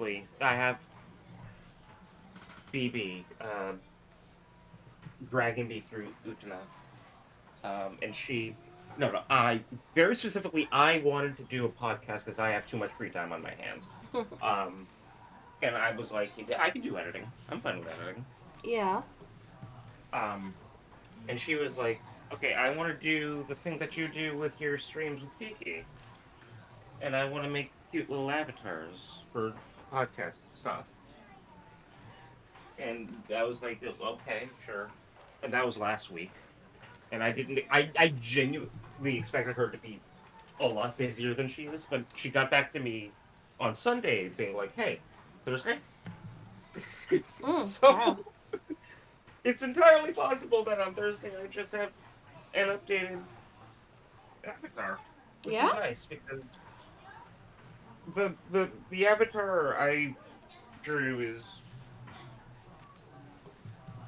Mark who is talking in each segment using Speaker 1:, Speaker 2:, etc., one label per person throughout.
Speaker 1: basically, I have BB dragging me through Utana. And she, no, no, I, very specifically, I wanted to do a podcast because I have too much free time on my hands. Um, and I was like, "Yeah, I can do editing. I'm fine with editing."
Speaker 2: Yeah.
Speaker 1: Um, and she was like, "Okay, I want to do the thing that you do with your streams with Kiki, and I want to make cute little avatars for podcast stuff." And I was like, "Okay, sure." And that was last week. And I didn't, I genuinely expected her to be a lot busier than she is, but she got back to me on Sunday being like, "Hey, Thursday."
Speaker 2: Wow.
Speaker 1: So it's entirely possible that on Thursday I just have an updated avatar, which
Speaker 2: Yeah?
Speaker 1: is nice because the avatar I drew is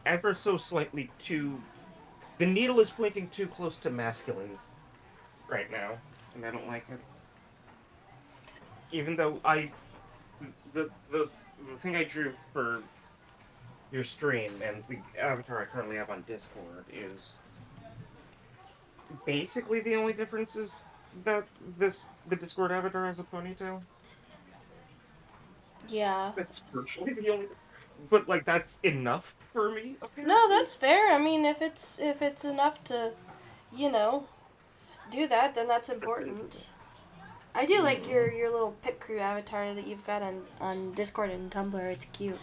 Speaker 1: ever so slightly too. The needle is pointing too close to masculine right now, and I don't like it. Even though the thing I drew for your stream and the avatar I currently have on Discord is basically the only difference is that the Discord avatar has a ponytail.
Speaker 2: Yeah.
Speaker 1: That's virtually the only, but like that's enough for me
Speaker 2: No,
Speaker 1: apparently.
Speaker 2: that's fair. I mean, if it's enough to, you know, do that, then that's important. I do like
Speaker 1: Mm-hmm.
Speaker 2: your little pit crew avatar that you've got on Discord and Tumblr. It's cute.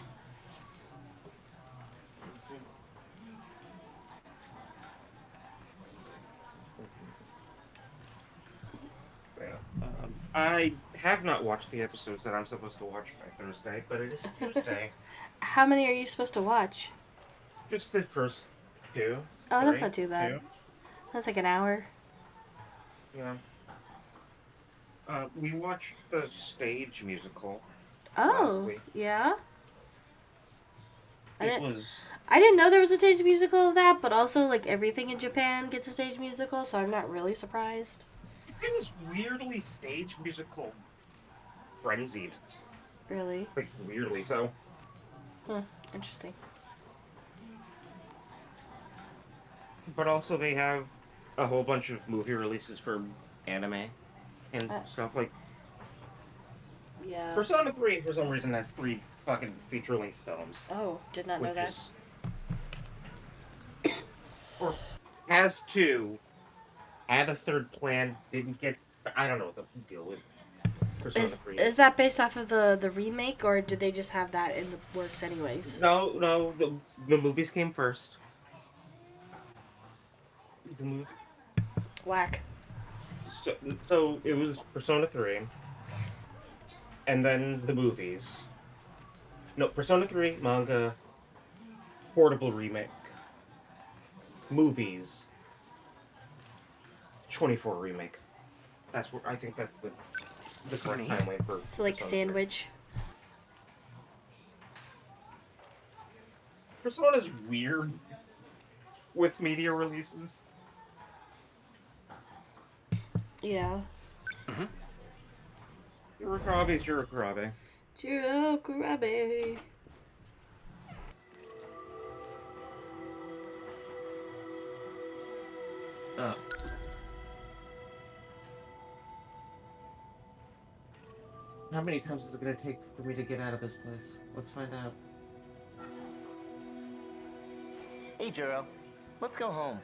Speaker 1: So yeah. I have not watched the episodes that I'm supposed to watch by Thursday, but it is Tuesday.
Speaker 2: How many are you supposed to watch?
Speaker 1: Just the first two,
Speaker 2: Oh, that's not
Speaker 1: three,
Speaker 2: too bad.
Speaker 1: two.
Speaker 2: That's like an hour.
Speaker 1: Yeah. We watched the stage musical last
Speaker 2: Oh,
Speaker 1: week.
Speaker 2: yeah. I
Speaker 1: It
Speaker 2: didn't.
Speaker 1: was
Speaker 2: I didn't know there was a stage musical of that, but also like everything in Japan gets a stage musical, so I'm not really surprised.
Speaker 1: it was weirdly stage musical frenzied,
Speaker 2: Really.
Speaker 1: like weirdly so.
Speaker 2: Hmm. Interesting.
Speaker 1: But also they have a whole bunch of movie releases for anime and
Speaker 2: Uh,
Speaker 1: stuff. Like
Speaker 2: yeah.
Speaker 1: Persona 3 for some reason has three fucking feature length films,
Speaker 2: Oh, did not know
Speaker 1: which
Speaker 2: that.
Speaker 1: is or has two, had a third plan, didn't get. I don't know what the deal with Persona
Speaker 2: Is
Speaker 1: 3
Speaker 2: is
Speaker 1: is.
Speaker 2: that based off of the remake, or did they just have that in the works anyways?
Speaker 1: No, no, the movies came first. The movie,
Speaker 2: Whack.
Speaker 1: so it was Persona 3, and then the movies. No, Persona 3 manga, portable remake, movies, 24 remake. That's where I think that's the correct
Speaker 3: Funny.
Speaker 1: timeline for
Speaker 2: So like
Speaker 1: Persona 3.
Speaker 2: sandwich.
Speaker 1: Persona's weird with media releases.
Speaker 2: Yeah.
Speaker 1: Kurabe is Kurabe.
Speaker 2: Juro Kurabe.
Speaker 1: Uh, how many times is it gonna take for me to get out of this place? Let's find out.
Speaker 3: Hey, Juro. Let's go home.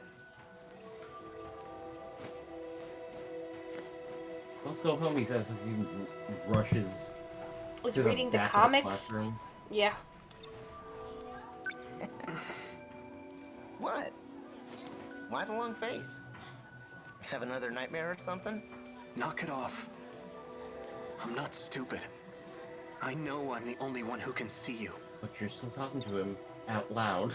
Speaker 1: Let's go home, he says as he rushes
Speaker 2: Was
Speaker 1: to the
Speaker 2: reading the
Speaker 1: back of the
Speaker 2: comics.
Speaker 1: classroom.
Speaker 2: Yeah.
Speaker 3: What? Why the long face? Have another nightmare or something?
Speaker 4: Knock it off. I'm not stupid. I know I'm the only one who can see you.
Speaker 1: But you're still talking to him out loud.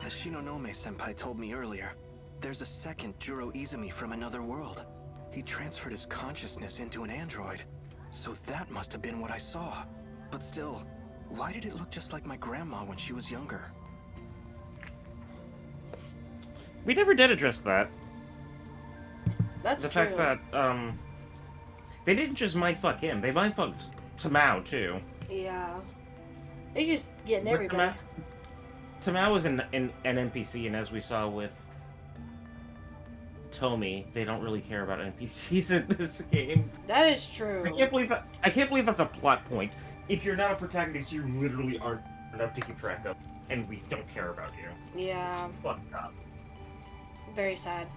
Speaker 4: As Shinonome-senpai told me earlier, there's a second Juro Izumi from another world. He transferred his consciousness into an android. So that must have been what I saw. But still, why did it look just like my grandma when she was younger?
Speaker 1: We never did address that.
Speaker 2: That's
Speaker 1: The
Speaker 2: true.
Speaker 1: fact that, they didn't just mindfuck him, they mindfucked Tamao, too.
Speaker 2: Yeah. They just getting
Speaker 1: But
Speaker 2: everybody.
Speaker 1: Tamao was an NPC, and as we saw with Tomi, they don't really care about NPCs in this game.
Speaker 2: That is true.
Speaker 1: I can't believe that's a plot point. If you're not a protagonist, you literally aren't enough to keep track of, and we don't care about you.
Speaker 2: Yeah.
Speaker 1: It's fucked up.
Speaker 2: Very sad.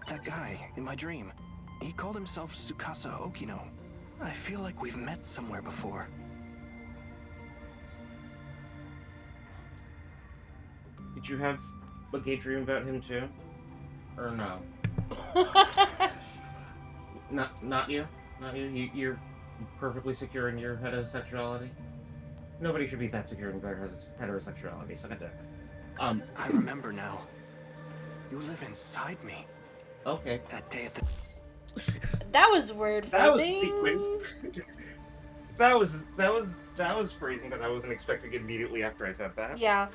Speaker 4: That guy in my dream, he called himself Tsukasa Okino. I feel like we've met somewhere before.
Speaker 1: Did you have a gay dream about him too? Or no? Not you? Not you? You're perfectly secure in your heterosexuality? Nobody should be that secure in their heterosexuality, suck a dick.
Speaker 4: I remember now. You live inside me.
Speaker 1: Okay.
Speaker 4: That day at the...
Speaker 2: That was weird
Speaker 1: That was
Speaker 2: phrasing.
Speaker 1: sequence. that was phrasing that I wasn't expecting immediately after I said that.
Speaker 2: Yeah.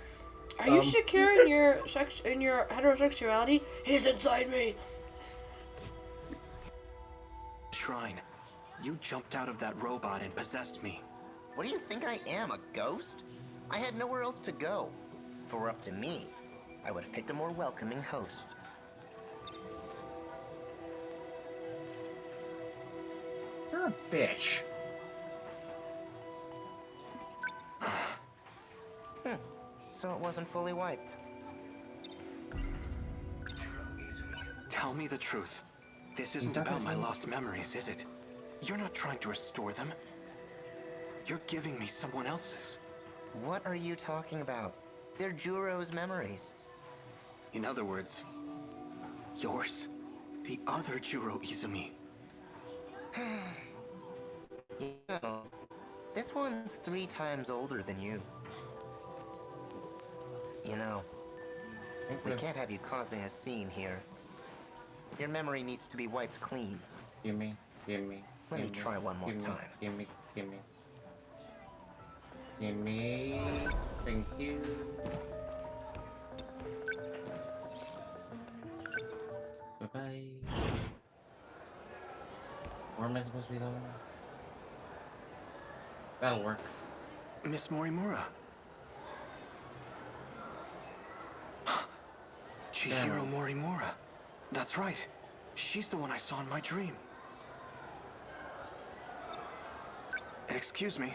Speaker 2: Are you secure in your heterosexuality? He's inside me.
Speaker 4: Shrine. You jumped out of that robot and possessed me.
Speaker 3: What do you think I am, a ghost? I had nowhere else to go. If it were up to me, I would have picked a more welcoming host.
Speaker 1: You're a bitch.
Speaker 3: So it wasn't fully wiped.
Speaker 4: Tell me the truth. This isn't about my lost memories, is it? You're not trying to restore them. You're giving me someone else's.
Speaker 3: What are you talking about? They're Juro's memories.
Speaker 4: In other words, yours. The other Juro Izumi.
Speaker 3: You know, this one's 3 times older than you. You know, we can't have you causing a scene here. Your memory needs to be wiped clean.
Speaker 1: Give me.
Speaker 3: Let me try one more time.
Speaker 1: Give me. Thank you. Bye-bye. Where am I supposed to be going? That'll work.
Speaker 4: Miss Morimura. Chihiro Morimura. That's right. She's the one I saw in my dream. Excuse me.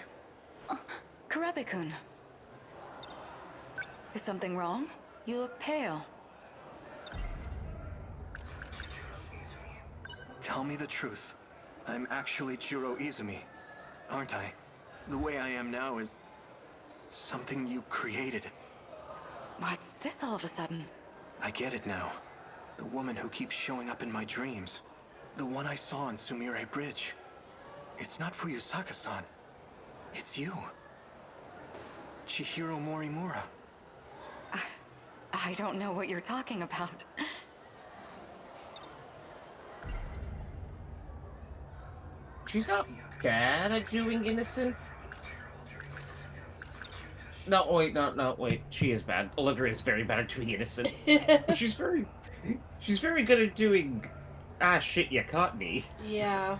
Speaker 5: Kurabe-kun. Is something wrong? You look pale.
Speaker 4: Tell me the truth. I'm actually Juro Izumi, aren't I? The way I am now is something you created.
Speaker 5: What's this all of a sudden?
Speaker 4: I get it now. The woman who keeps showing up in my dreams. The one I saw on Sumire Bridge. It's not Fuyusaka-san. It's you. Chihiro Morimura.
Speaker 5: I don't know what you're talking about.
Speaker 1: She's not bad at doing innocent. No, wait. She is bad. Olivia is very bad at doing innocent. she's very good at doing. Ah, shit! You caught me.
Speaker 2: Yeah.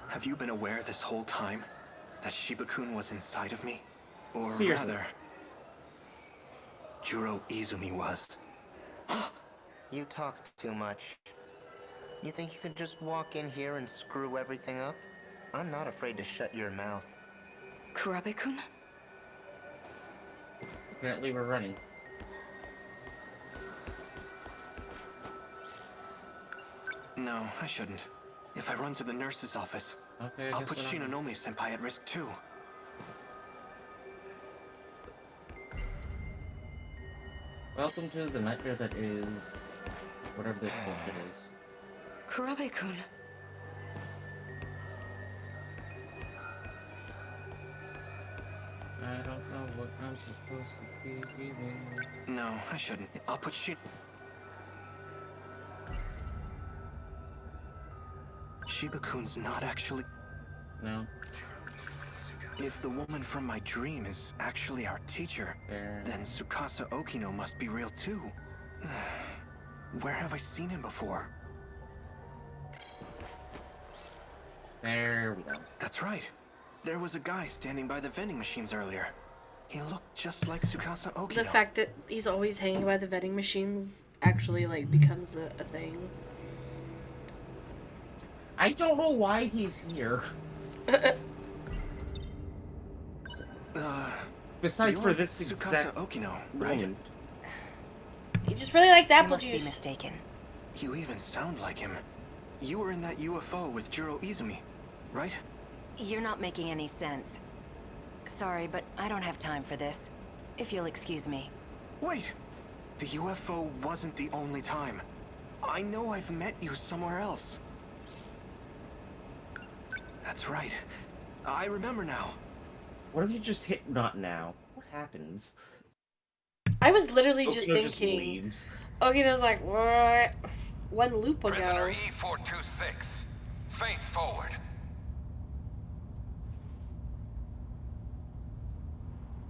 Speaker 4: Have you been aware this whole time that Shiba-kun was inside of me? Or
Speaker 1: Seriously.
Speaker 4: rather, Juro Izumi was.
Speaker 3: You talked too much. You think you could just walk in here and screw everything up? I'm not afraid to shut your mouth.
Speaker 5: Kurabe-kun?
Speaker 1: Apparently, we're running.
Speaker 4: No, I shouldn't. If I run to the nurse's office,
Speaker 1: Okay.
Speaker 4: I'll put Shinonome-senpai at risk too.
Speaker 1: Welcome to the nightmare that is whatever this bullshit is.
Speaker 5: Kurabe-kun.
Speaker 1: I don't know what I'm supposed to be doing.
Speaker 4: No, I shouldn't. I'll put Shiba-kun's not actually...
Speaker 1: No.
Speaker 4: If the woman from my dream is actually our teacher, then Tsukasa Okino must be real too. Where have I seen him before?
Speaker 1: There we go.
Speaker 4: That's right. There was a guy standing by the vending machines earlier. He looked just like Tsukasa Okino.
Speaker 2: The fact that he's always hanging by the vending machines actually, like, becomes a thing.
Speaker 1: I don't know why he's here. Besides for this
Speaker 4: Tsukasa
Speaker 1: exact
Speaker 4: Okino, right?
Speaker 1: moment.
Speaker 2: He just really likes
Speaker 5: You
Speaker 2: apple
Speaker 5: must be
Speaker 2: juice.
Speaker 5: mistaken.
Speaker 4: You even sound like him. You were in that UFO with Juro Izumi, right?
Speaker 5: You're not making any sense. Sorry, but I don't have time for this. If you'll excuse me.
Speaker 4: Wait! The UFO wasn't the only time. I know I've met you somewhere else. That's right. I remember now.
Speaker 1: What if you just hit not now? What happens?
Speaker 2: I was literally just
Speaker 1: Okino
Speaker 2: thinking.
Speaker 1: leaves.
Speaker 2: Okino's like, what? One loop ago.
Speaker 6: Prisoner E426, face forward.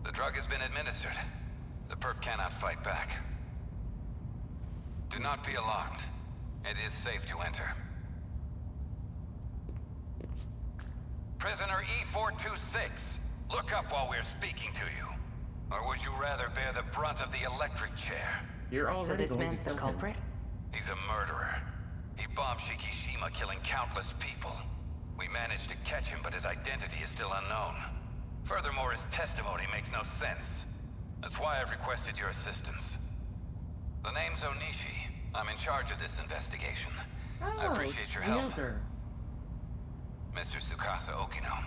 Speaker 6: The drug has been administered. The perp cannot fight back. Do not be alarmed. It is safe to enter. Prisoner E426, look up while we're speaking to you. Or would you rather bear the brunt of the electric chair?
Speaker 1: You're already
Speaker 5: So this
Speaker 1: going to
Speaker 5: man's the
Speaker 1: kill him.
Speaker 5: culprit?
Speaker 6: He's a murderer. He bombed Shikishima, killing countless people. We managed to catch him, but his identity is still unknown. Furthermore, his testimony makes no sense. That's why I've requested your assistance. The name's Onishi. I'm in charge of this investigation. I appreciate your help.
Speaker 1: Sneaker.
Speaker 6: Mr. Tsukasa Okino.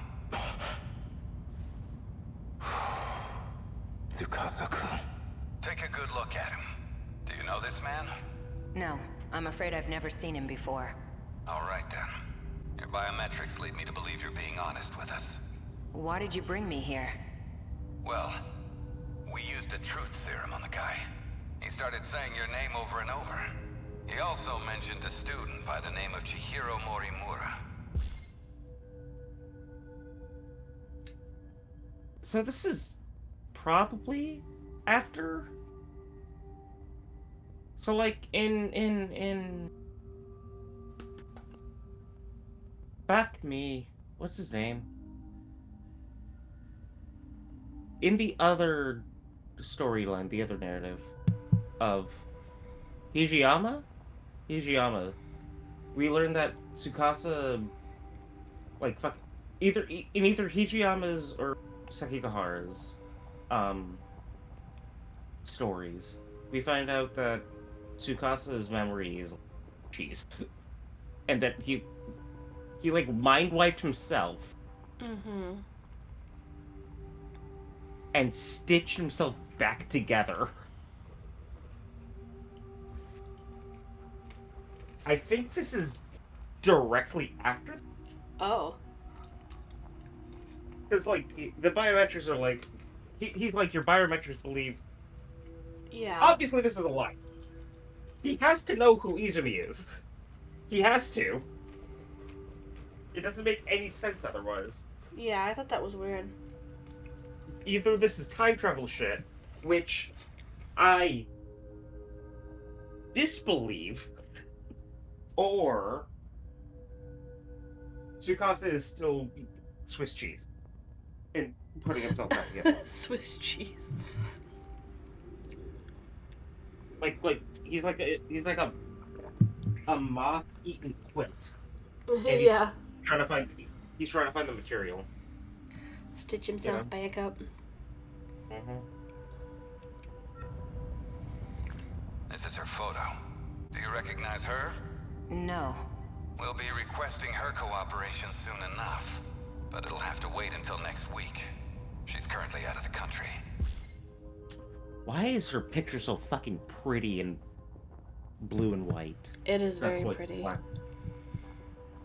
Speaker 4: Tsukasa-kun.
Speaker 6: Take a good look at him. Do you know this man?
Speaker 5: No, I'm afraid I've never seen him before.
Speaker 6: All right then. Your biometrics lead me to believe you're being honest with us.
Speaker 5: Why did you bring me here?
Speaker 6: Well, we used a truth serum on the guy. He started saying your name over and over. He also mentioned a student by the name of Chihiro Morimura.
Speaker 1: So this is probably after. So like in back me, what's his name? In the other storyline, the other narrative of Hijiyama, we learned that Tsukasa, like fuck, either in either Hijiyama's or Sekigahara's stories, we find out that Tsukasa's memory is cheese, and that he like mind wiped himself
Speaker 2: Mm-hmm.
Speaker 1: and stitched himself back together. I think this is directly after,
Speaker 2: Oh.
Speaker 1: because like the biometrics are like he's like, your biometrics believe.
Speaker 2: Yeah.
Speaker 1: Obviously, this is a lie. He has to know who Izumi is. He has to. It doesn't make any sense otherwise.
Speaker 2: Yeah, I thought that was weird.
Speaker 1: Either this is time travel shit, which I disbelieve, or Tsukasa is still Swiss cheese and putting himself back together.
Speaker 2: Swiss cheese.
Speaker 1: Like he's like a moth-eaten quilt. And
Speaker 2: Yeah.
Speaker 1: He's trying to find the material.
Speaker 2: Stitch himself
Speaker 1: Yeah.
Speaker 2: back up.
Speaker 1: Mm-hmm.
Speaker 6: This is her photo. Do you recognize her?
Speaker 5: No.
Speaker 6: We'll be requesting her cooperation soon enough, but it'll have to wait until next week. She's currently out of the country.
Speaker 1: Why is her picture so fucking pretty and blue and white?
Speaker 2: It is
Speaker 1: Not
Speaker 2: very
Speaker 1: quite
Speaker 2: pretty.
Speaker 1: black.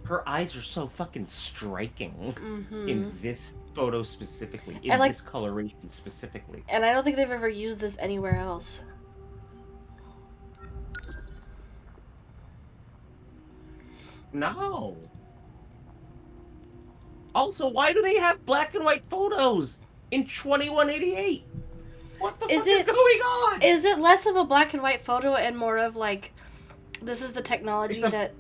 Speaker 1: Her eyes are so fucking striking
Speaker 2: Mm-hmm.
Speaker 1: in this photo specifically, in
Speaker 2: And, like-
Speaker 1: this coloration specifically.
Speaker 2: And I don't think they've ever used this anywhere else.
Speaker 1: No. Also, why do they have black and white photos in 2188? What the fuck is going on?
Speaker 2: Is it less of a black and white photo and more of like, this is the technology that,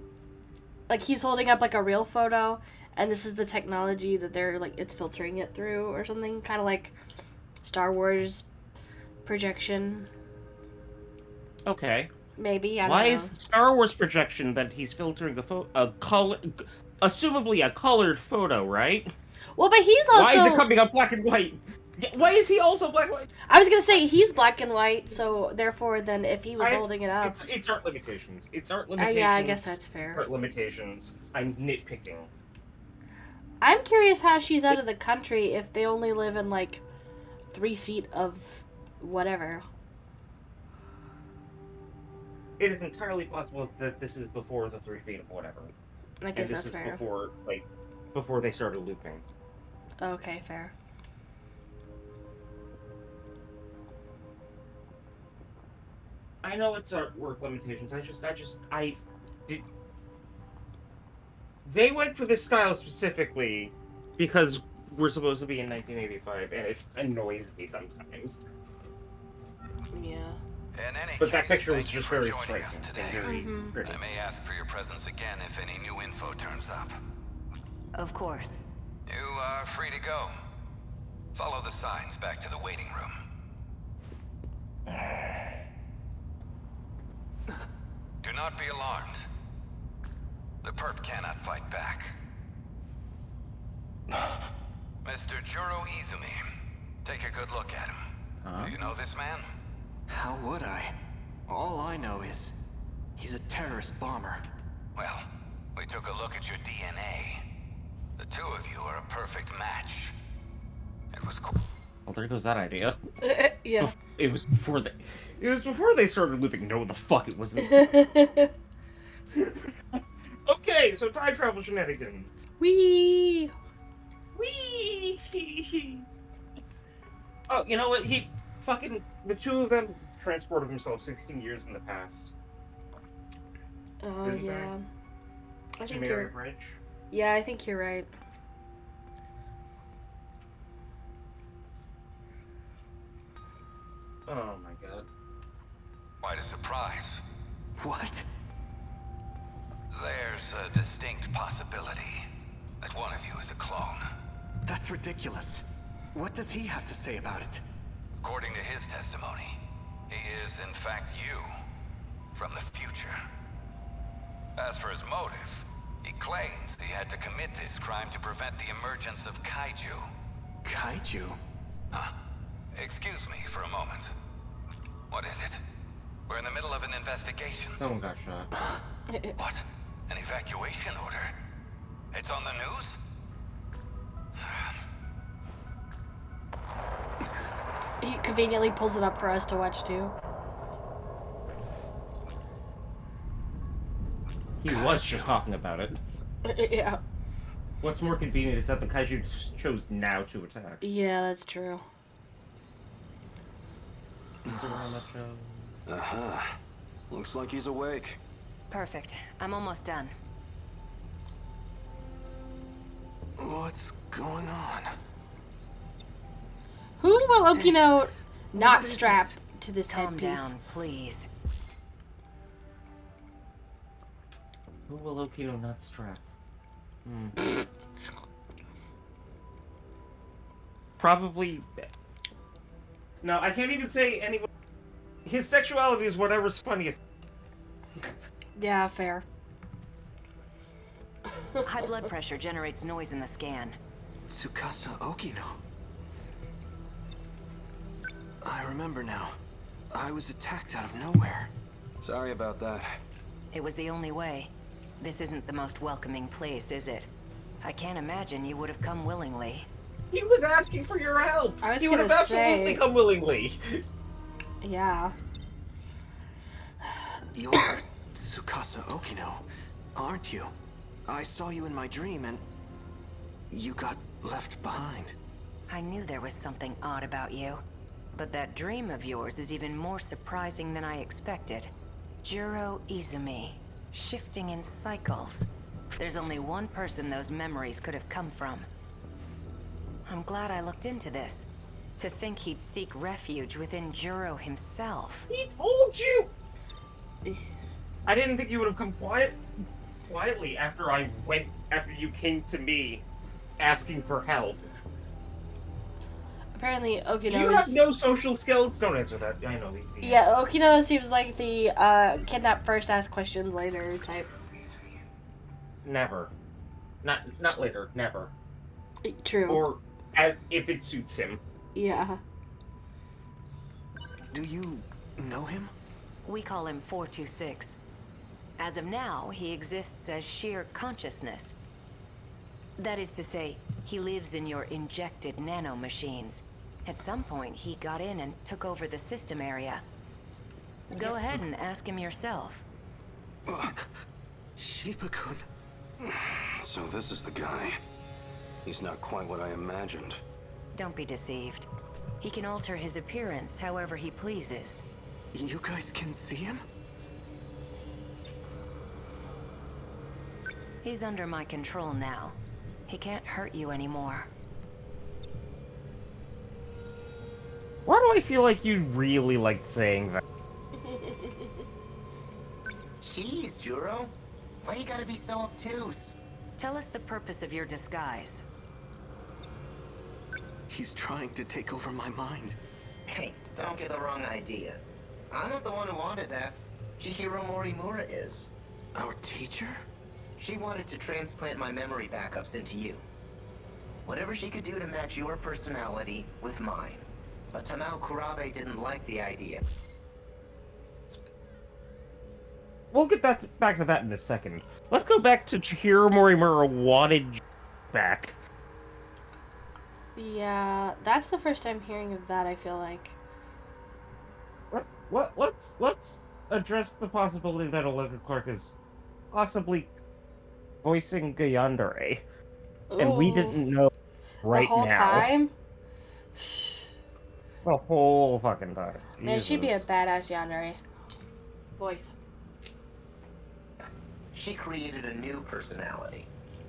Speaker 2: like, he's holding up like a real photo, and this is the technology that they're like, it's filtering it through or something, kind of like Star Wars projection.
Speaker 1: Okay.
Speaker 2: Maybe, I don't know.
Speaker 1: Why is the Star Wars projection that he's filtering assumably a colored photo, right?
Speaker 2: Well, but he's also...
Speaker 1: Why is it coming up black and white? Why is he also black and white?
Speaker 2: I was gonna say, he's black and white, so therefore, then if he was holding it up...
Speaker 1: It's art limitations. It's art limitations.
Speaker 2: Yeah, I guess that's fair.
Speaker 1: Art limitations. I'm nitpicking.
Speaker 2: I'm curious how she's out of the country if they only live in, like, 3 feet of whatever.
Speaker 1: It is entirely possible that this is before the 3 feet of whatever.
Speaker 2: I guess
Speaker 1: and
Speaker 2: that's fair.
Speaker 1: This is before they started looping.
Speaker 2: Okay, fair.
Speaker 1: I know it's artwork limitations. They went for this style specifically because we're supposed to be in 1985, and it annoys me sometimes.
Speaker 2: Yeah.
Speaker 6: In any
Speaker 1: But that
Speaker 6: case,
Speaker 1: picture was
Speaker 6: thank you
Speaker 1: just
Speaker 6: for
Speaker 1: very
Speaker 6: joining
Speaker 1: striking
Speaker 6: us
Speaker 1: and
Speaker 6: today.
Speaker 1: very pretty.
Speaker 6: I may ask for your presence again if any new info turns up.
Speaker 5: Of course.
Speaker 6: You are free to go. Follow the signs back to the waiting room. Do not be alarmed. The perp cannot fight back. Mr. Juro Izumi, take a good look at him.
Speaker 1: Huh?
Speaker 6: Do you know this man?
Speaker 4: How would I? All I know is he's a terrorist bomber.
Speaker 6: Well, we took a look at your DNA. The two of you are a perfect match. It was cool.
Speaker 1: Well, there goes that idea.
Speaker 2: Yeah.
Speaker 1: It was before they started looping. No, the fuck it wasn't. Okay, so time travel shenanigans.
Speaker 2: Wee.
Speaker 1: Whee! Oh, you know what? The two of them transported themselves 16 years in the past.
Speaker 2: Oh,
Speaker 1: Didn't
Speaker 2: yeah. I
Speaker 1: To
Speaker 2: think
Speaker 1: Mary
Speaker 2: you're...
Speaker 1: Bridge.
Speaker 2: Yeah, I think you're right.
Speaker 1: Oh my god.
Speaker 6: Quite a surprise.
Speaker 4: What?
Speaker 6: There's a distinct possibility that one of you is a clone.
Speaker 4: That's ridiculous. What does he have to say about it?
Speaker 6: According to his testimony, he is in fact you, from the future. As for his motive, he claims he had to commit this crime to prevent the emergence of kaiju.
Speaker 4: Kaiju?
Speaker 6: Huh? Excuse me for a moment. What is it? We're in the middle of an investigation.
Speaker 1: Someone got shot.
Speaker 6: What? An evacuation order? It's on the news?
Speaker 2: He conveniently pulls it up for us to watch, too.
Speaker 1: He was just talking about it.
Speaker 2: Yeah.
Speaker 1: What's more convenient is that the kaiju chose now to attack.
Speaker 2: Yeah, that's true.
Speaker 4: Aha. Looks like he's awake.
Speaker 5: Perfect. I'm almost done.
Speaker 4: What's going on?
Speaker 2: Who will Okino not
Speaker 4: What is
Speaker 2: strap
Speaker 4: this?
Speaker 2: to this
Speaker 5: Calm
Speaker 2: headpiece?
Speaker 5: down, please.
Speaker 1: Who will Okino not strap? Probably. No, I can't even say anyone. His sexuality is whatever's funniest.
Speaker 2: Yeah, fair.
Speaker 5: High blood pressure generates noise in the scan.
Speaker 4: Tsukasa Okino. I remember now. I was attacked out of nowhere. Sorry about that.
Speaker 5: It was the only way. This isn't the most welcoming place, is it? I can't imagine you would have come willingly.
Speaker 1: He was asking for your help.
Speaker 2: I was
Speaker 1: He would have
Speaker 2: gonna
Speaker 1: absolutely
Speaker 2: say-
Speaker 1: come willingly.
Speaker 2: Yeah.
Speaker 4: You're Tsukasa Okino, aren't you? I saw you in my dream and you got left behind.
Speaker 5: I knew there was something odd about you. But that dream of yours is even more surprising than I expected. Juro Izumi, shifting in cycles. There's only one person those memories could have come from. I'm glad I looked into this. To think he'd seek refuge within Juro himself.
Speaker 1: He told you! I didn't think you would have come quietly after you came to me asking for help.
Speaker 2: Apparently, Okino
Speaker 1: You have no social skills? Don't answer that. I know.
Speaker 2: Yeah, Okino seems like the kidnap first, ask questions later type.
Speaker 1: Never. Not later. Never.
Speaker 2: True.
Speaker 1: Or if it suits him.
Speaker 2: Yeah.
Speaker 4: Do you know him?
Speaker 5: We call him 426. As of now, he exists as sheer consciousness. That is to say, he lives in your injected nanomachines. At some point, he got in and took over the system area. Go ahead and ask him yourself.
Speaker 4: Shiba-kun.
Speaker 7: So this is the guy. He's not quite what I imagined.
Speaker 5: Don't be deceived. He can alter his appearance however he pleases.
Speaker 4: You guys can see him?
Speaker 5: He's under my control now. He can't hurt you anymore.
Speaker 1: Why do I feel like you really liked saying that?
Speaker 3: Jeez, Juro. Why you gotta be so obtuse?
Speaker 5: Tell us the purpose of your disguise.
Speaker 4: He's trying to take over my mind.
Speaker 3: Hey, don't get the wrong idea. I'm not the one who wanted that. Chihiro Morimura is.
Speaker 4: Our teacher?
Speaker 3: She wanted to transplant my memory backups into you. Whatever she could do to match your personality with mine. But Tamao Kurabe didn't like the idea.
Speaker 1: We'll get back to that in a second. Let's go back to Chihiro Morimura wanted back.
Speaker 2: Yeah, that's the first time hearing of that, I feel like.
Speaker 1: Let's address the possibility that Olivia Clark is possibly voicing Gayandere. And we didn't know right now.
Speaker 2: The whole time?
Speaker 1: The whole fucking time.
Speaker 2: Man, she'd be a
Speaker 1: Jesus.
Speaker 2: badass Yandere. Voice.
Speaker 3: She created a new personality.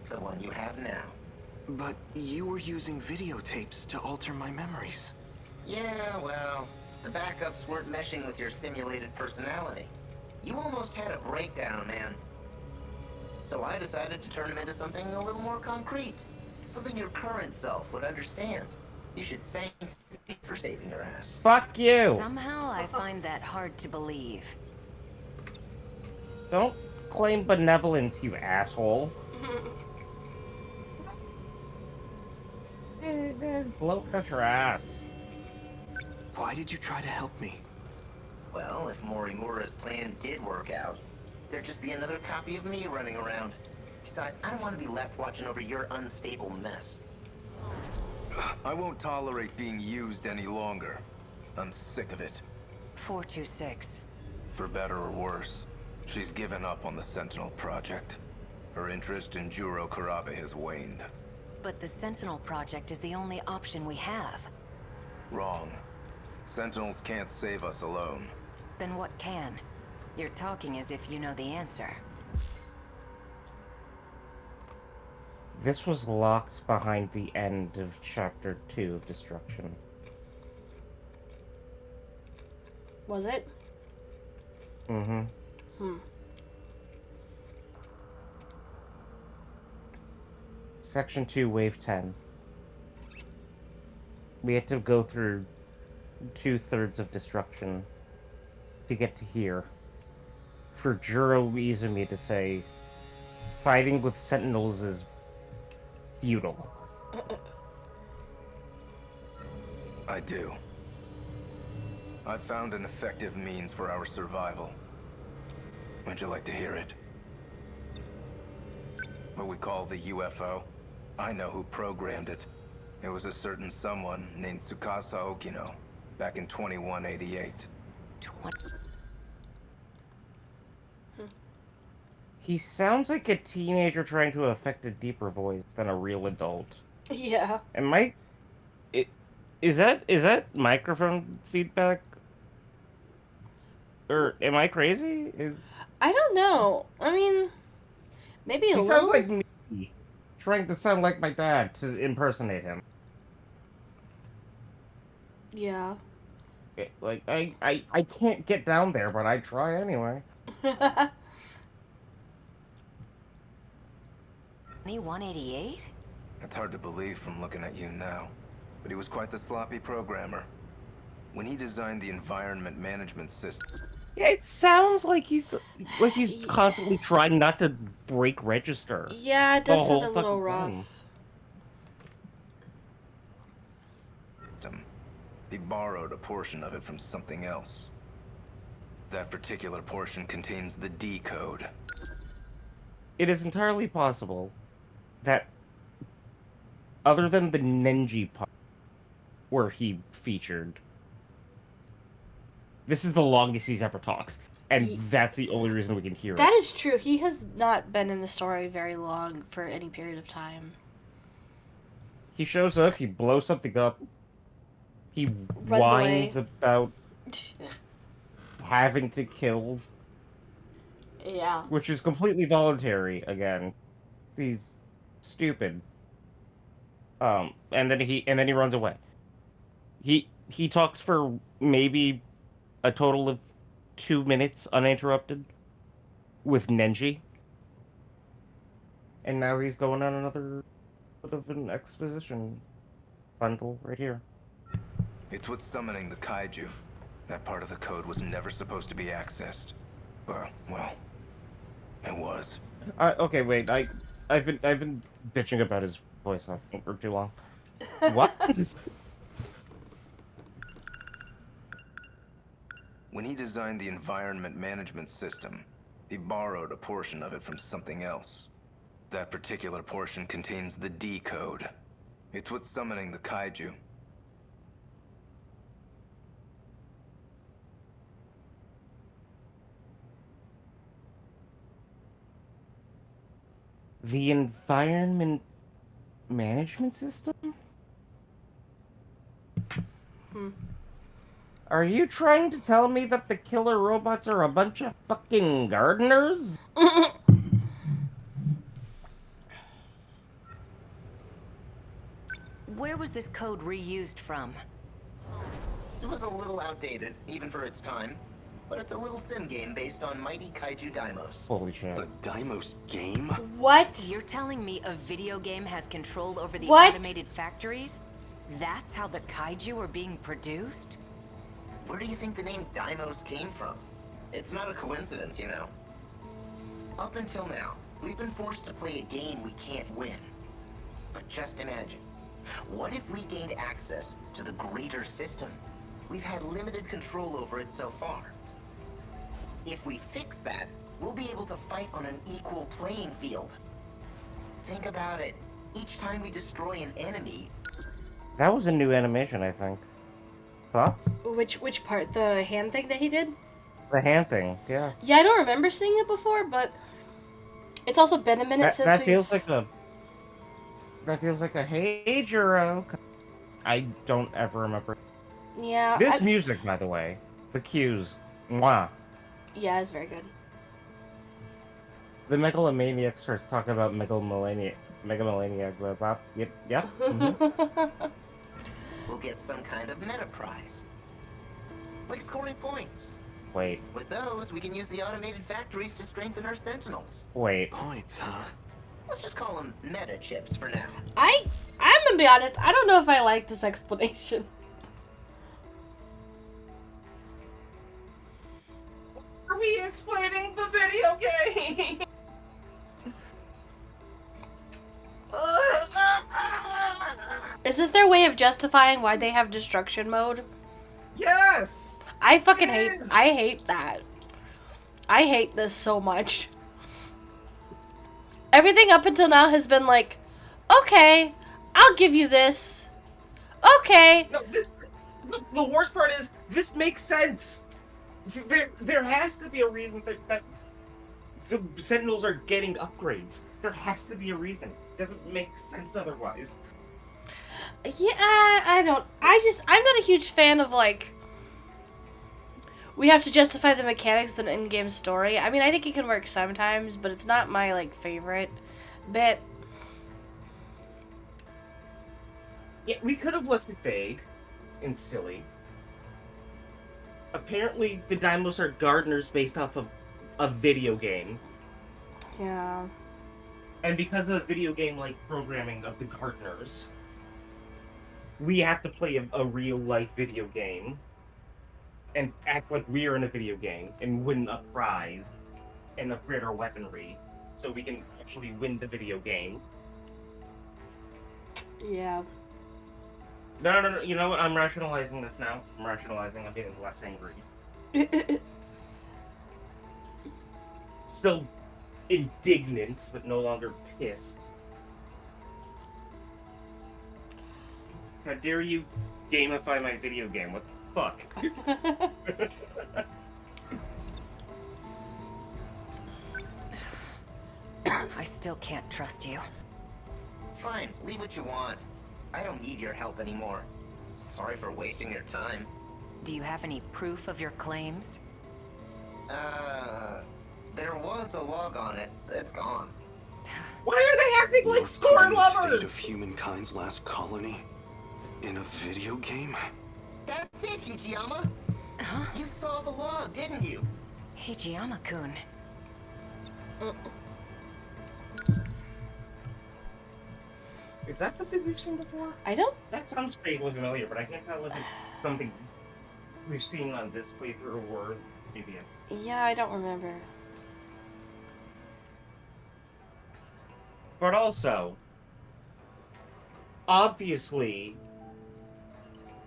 Speaker 3: The one you have now.
Speaker 4: But you were using videotapes to alter my memories.
Speaker 3: Yeah, well, the backups weren't meshing with your simulated personality. You almost had a breakdown, man. So I decided to turn him into something a little more concrete. Something your current self would understand. You should thank me for saving your ass.
Speaker 1: Fuck you!
Speaker 5: Somehow I find that hard to believe.
Speaker 1: Don't claim benevolence, you asshole. Blow cut your ass.
Speaker 4: Why did you try to help me?
Speaker 3: Well, if Morimura's plan did work out, there'd just be another copy of me running around. Besides, I don't want to be left watching over your unstable mess.
Speaker 6: I won't tolerate being used any longer. I'm sick of it.
Speaker 5: 426.
Speaker 6: For better or worse, she's given up on the Sentinel project. Her interest in Juro Kurabe has waned.
Speaker 5: But the Sentinel project is the only option we have.
Speaker 6: Wrong. Sentinels can't save us alone.
Speaker 5: Then what can? You're talking as if you know the answer.
Speaker 1: This was locked behind the end of Chapter 2 of Destruction.
Speaker 2: Was it?
Speaker 1: Mm-hmm. Section 2, Wave 10. We had to go through 2/3 of Destruction to get to here. For Juro Izumi to say, fighting with Sentinels is futile.
Speaker 6: I do. I found an effective means for our survival. Would you like to hear it? What we call the UFO? I know who programmed it. It was a certain someone named Tsukasa Okino, back in 2188.
Speaker 1: He sounds like a teenager trying to affect a deeper voice than a real adult.
Speaker 2: Yeah.
Speaker 1: Is that microphone feedback? Or am I crazy?
Speaker 2: I don't know. I mean, maybe a
Speaker 1: He
Speaker 2: little.
Speaker 1: sounds like me, trying to sound like my dad to impersonate him.
Speaker 2: Yeah.
Speaker 1: Like, I can't get down there, but I try anyway.
Speaker 5: 188?
Speaker 4: It's hard to believe from looking at you now, but he was quite the sloppy programmer. When he designed the environment management system...
Speaker 1: Yeah, it sounds like he's
Speaker 2: Ye-
Speaker 1: constantly trying not to break register
Speaker 2: Yeah, it
Speaker 1: the
Speaker 2: does sound
Speaker 1: whole
Speaker 2: a little
Speaker 1: fucking
Speaker 2: rough.
Speaker 1: time.
Speaker 4: He borrowed a portion of it from something else. That particular portion contains the D code.
Speaker 1: It is entirely possible that, other than the Nenji part where he featured, this is the longest he's ever talked, and
Speaker 2: Ye-
Speaker 1: that's the only reason we can hear
Speaker 2: That
Speaker 1: it.
Speaker 2: is true. He has not been in the story very long for any period of time.
Speaker 1: He shows up, he blows something up, he
Speaker 2: Runs
Speaker 1: whines
Speaker 2: away.
Speaker 1: about having to kill,
Speaker 2: Yeah.
Speaker 1: which is completely voluntary again. He's stupid. And then he runs away. He talks for maybe a total of 2 minutes uninterrupted with Nenji. And now he's going on another bit of an exposition bundle right here.
Speaker 4: It's what's summoning the kaiju. That part of the code was never supposed to be accessed. Well, it was.
Speaker 1: Okay, wait. I've been bitching about his voice for too long. What?
Speaker 4: When he designed the environment management system, he borrowed a portion of it from something else. That particular portion contains the D code. It's what's summoning the kaiju.
Speaker 1: The environment management system? Are you trying to tell me that the killer robots are a bunch of fucking gardeners?
Speaker 5: Where was this code reused from?
Speaker 3: It was a little outdated, even for its time. But it's a little sim game based on mighty kaiju daimos.
Speaker 1: Holy shit.
Speaker 7: A Deimos game?
Speaker 2: What?
Speaker 5: You're telling me a video game has control over the
Speaker 2: What?
Speaker 5: automated factories? That's how the kaiju are being produced?
Speaker 3: Where do you think the name Daimos came from? It's not a coincidence, you know. Up until now, we've been forced to play a game we can't win. But just imagine, what if we gained access to the greater system? We've had limited control over it so far. If we fix that, we'll be able to fight on an equal playing field. Think about it. Each time we destroy an enemy...
Speaker 1: That was a new animation, I think. Thoughts?
Speaker 2: Which part? The hand thing that he did?
Speaker 1: The hand thing, yeah.
Speaker 2: Yeah, I don't remember seeing it before, but it's also been a minute since
Speaker 1: That
Speaker 2: we've...
Speaker 1: feels like a... That feels like a hey, Juro. I don't ever remember.
Speaker 2: Yeah.
Speaker 1: This music, by the way. The cues. Mwah.
Speaker 2: Yeah, it's very good.
Speaker 1: The megalomaniac starts talking about megalomaniac. Yep. Yeah. Mm-hmm.
Speaker 3: We'll get some kind of meta prize. Like scoring points.
Speaker 1: Wait.
Speaker 3: With those, we can use the automated factories to strengthen our Sentinels.
Speaker 1: Wait.
Speaker 7: Points, huh?
Speaker 3: Let's just call them meta chips for now.
Speaker 2: I'm gonna be honest, I don't know if I like this explanation.
Speaker 1: Are we explaining the video game?
Speaker 2: Is this their way of justifying why they have destruction mode?
Speaker 1: Yes.
Speaker 2: I fucking
Speaker 1: It
Speaker 2: hate.
Speaker 1: is.
Speaker 2: I hate that. I hate this so much. Everything up until now has been like, okay, I'll give you this. Okay.
Speaker 1: No, the worst part is this makes sense. There has to be a reason that the Sentinels are getting upgrades. There has to be a reason. It doesn't make sense otherwise.
Speaker 2: Yeah, I'm not a huge fan of, like, we have to justify the mechanics of an in-game story. I mean, I think it can work sometimes, but it's not my, like, favorite bit.
Speaker 1: Yeah, we could have left it vague and silly. Apparently, the Daimos are gardeners based off of a video game.
Speaker 2: Yeah.
Speaker 1: And because of the video game-like programming of the gardeners, we have to play a real-life video game and act like we're in a video game and win a prize and upgrade our weaponry so we can actually win the video game.
Speaker 2: Yeah.
Speaker 1: No. You know what? I'm rationalizing this now. I'm getting less angry. Still indignant, but no longer pissed. How dare you gamify my video game? What the fuck?
Speaker 5: I still can't trust you.
Speaker 3: Fine, leave what you want. I don't need your help anymore. Sorry for wasting your time.
Speaker 5: Do you have any proof of your claims?
Speaker 3: There was a log on it, but it's gone.
Speaker 1: Why are they acting like
Speaker 7: You're
Speaker 1: scorn
Speaker 7: playing the fate
Speaker 1: lovers?
Speaker 7: of humankind's last colony in a video game?
Speaker 3: That's it, Hijiyama.
Speaker 5: Huh?
Speaker 3: You saw the log, didn't you?
Speaker 5: Hijiyama-kun.
Speaker 1: Is that something we've seen before?
Speaker 2: I don't.
Speaker 1: That sounds vaguely familiar, but I can't tell if it's something we've seen on this playthrough or previous.
Speaker 2: Yeah, I don't remember.
Speaker 1: But also, obviously,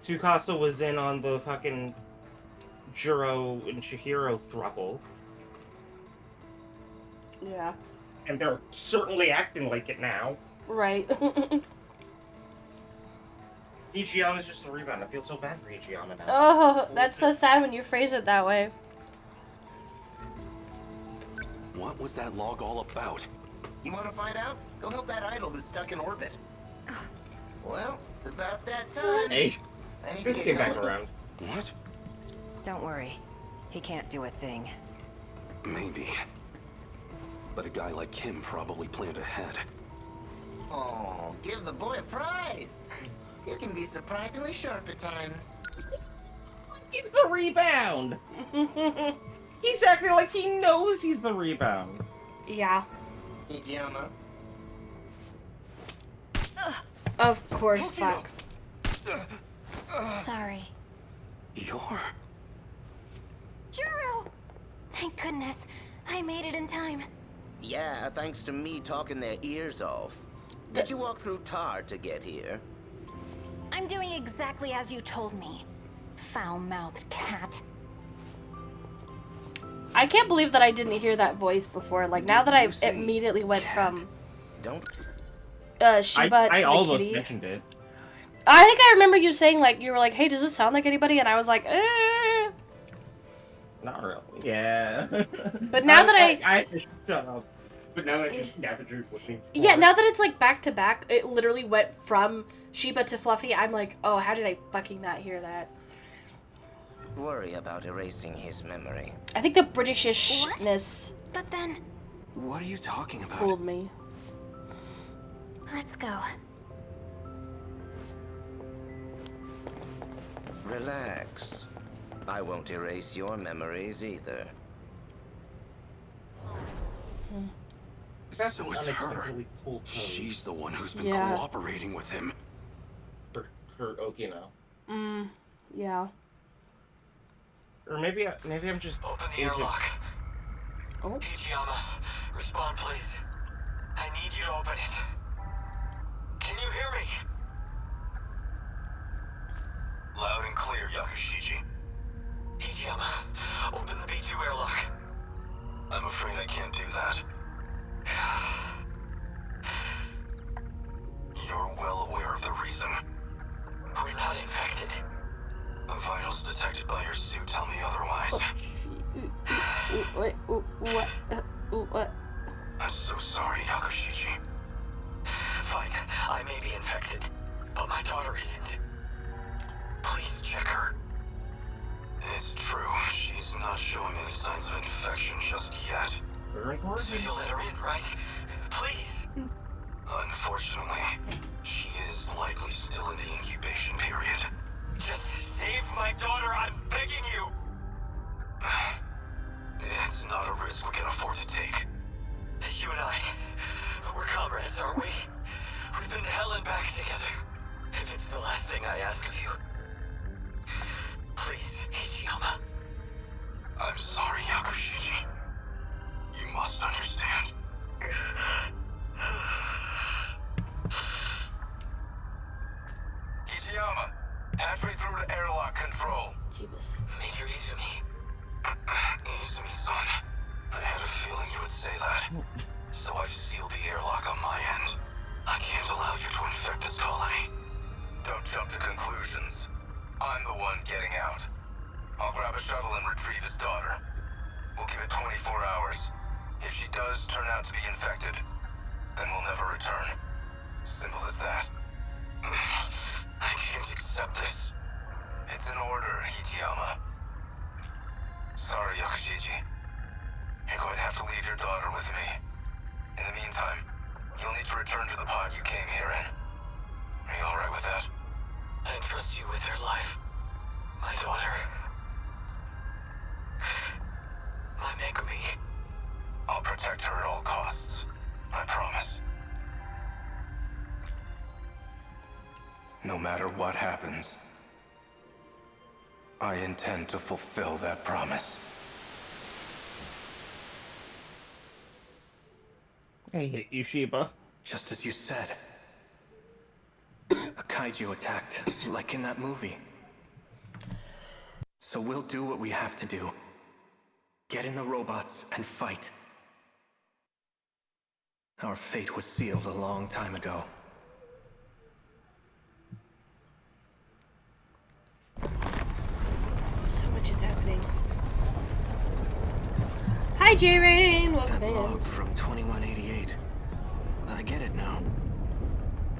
Speaker 1: Tsukasa was in on the fucking Juro and Chihiro throuple,
Speaker 2: Yeah.
Speaker 1: and they're certainly acting like it now.
Speaker 2: Right.
Speaker 1: Hijiyama's just a rebound. I feel so bad for Hijiyama now.
Speaker 2: Oh, that's so sad when you phrase it that way.
Speaker 7: What was that log all about?
Speaker 3: You want to find out? Go help that idol who's stuck in orbit. Well, it's about that time.
Speaker 1: Hey,
Speaker 3: I need to
Speaker 1: this
Speaker 3: get
Speaker 1: came back
Speaker 3: going.
Speaker 1: around.
Speaker 7: What?
Speaker 5: Don't worry. He can't do a thing.
Speaker 7: Maybe. But a guy like him probably planned ahead.
Speaker 3: Oh, give the boy a prize. You can be surprisingly sharp at times.
Speaker 1: He's the rebound! He's acting like he knows he's the rebound.
Speaker 2: Yeah.
Speaker 3: Hijiyama.
Speaker 2: Of course, fuck.
Speaker 8: Sorry.
Speaker 7: You're...
Speaker 8: Juro! Thank goodness. I made it in time.
Speaker 3: Yeah, thanks to me talking their ears off. Did you walk through tar to get here?
Speaker 8: I'm doing exactly as you told me. Foul-mouthed cat.
Speaker 2: I can't believe that I didn't hear that voice before. Like, now that I immediately went from
Speaker 3: Don't.
Speaker 2: Shiba
Speaker 1: I
Speaker 2: to the
Speaker 1: almost
Speaker 2: kitty.
Speaker 1: mentioned it.
Speaker 2: I think I remember you saying, like, you were like, hey, does this sound like anybody? And I was like, eh.
Speaker 1: Not really. Yeah.
Speaker 2: But now that
Speaker 1: I have to shut up. But now that you're listening.
Speaker 2: Yeah, now that it's, like, back to back, it literally went from Shiba to Fluffy. I'm like, oh, how did I fucking not hear that?
Speaker 3: Worry about erasing his memory.
Speaker 2: I think the Britishishness
Speaker 8: But then,
Speaker 7: What are you talking about?
Speaker 2: fooled me.
Speaker 8: let's go.
Speaker 3: Relax. I won't erase your memories either.
Speaker 1: That's
Speaker 7: So
Speaker 1: an
Speaker 7: it's her.
Speaker 1: unexpectedly cool pose
Speaker 7: She's the one who's been
Speaker 2: Yeah.
Speaker 7: cooperating with him.
Speaker 1: for Okino.
Speaker 2: Yeah.
Speaker 1: Or maybe I'm just
Speaker 9: Open the
Speaker 1: into-
Speaker 9: airlock.
Speaker 2: Oh.
Speaker 9: Hijiyama, respond please. I need you to open it. Can you hear me? Loud and clear, Yakushiji. Hijiyama, open the B2 airlock. I'm afraid I can't do that. You're well aware of the reason. We're not infected. The vitals detected by your suit tell me otherwise.
Speaker 2: What?
Speaker 9: I'm so sorry, Yakushiji. Fine, I may be infected, but my daughter isn't. Please check her. It's true, she's not showing any signs of infection just yet.
Speaker 1: Very important.
Speaker 9: So you'll let her in, right? Please. Unfortunately, she is likely still in the incubation period. Just been hell and back together. If it's the last thing I ask of you, please, Ichiyama.
Speaker 7: I'm sorry, Yakushiji. You must understand.
Speaker 4: Ichiyama, halfway through to airlock control.
Speaker 2: Jeebus.
Speaker 9: Major Izumi.
Speaker 7: Izumi-san, I had a feeling you would say that. So I've sealed the airlock on my end. I can't allow you to infect this colony.
Speaker 4: Don't jump to conclusions. I'm the one getting out. I'll grab a shuttle and retrieve his daughter. We'll give it 24 hours. If she does turn out to be infected, then we'll never return. Simple as that.
Speaker 7: I can't accept this.
Speaker 4: It's an order, Hikiyama. Sorry, Yakushiji. You're going to have to leave your daughter with me. In the meantime, you'll need to return to the pod you came here in. Are you alright with that?
Speaker 9: I entrust you with her life. My daughter. My Megumi.
Speaker 4: I'll protect her at all costs. I promise. No matter what happens, I intend to fulfill that promise.
Speaker 1: I hate you, Sheba.
Speaker 7: Just as you said. A kaiju attacked, like in that movie. So we'll do what we have to do. Get in the robots and fight. Our fate was sealed a long time ago.
Speaker 2: So much is happening. Hi, J-Rain! Welcome
Speaker 7: That
Speaker 2: in.
Speaker 7: log from 2188. I get it now.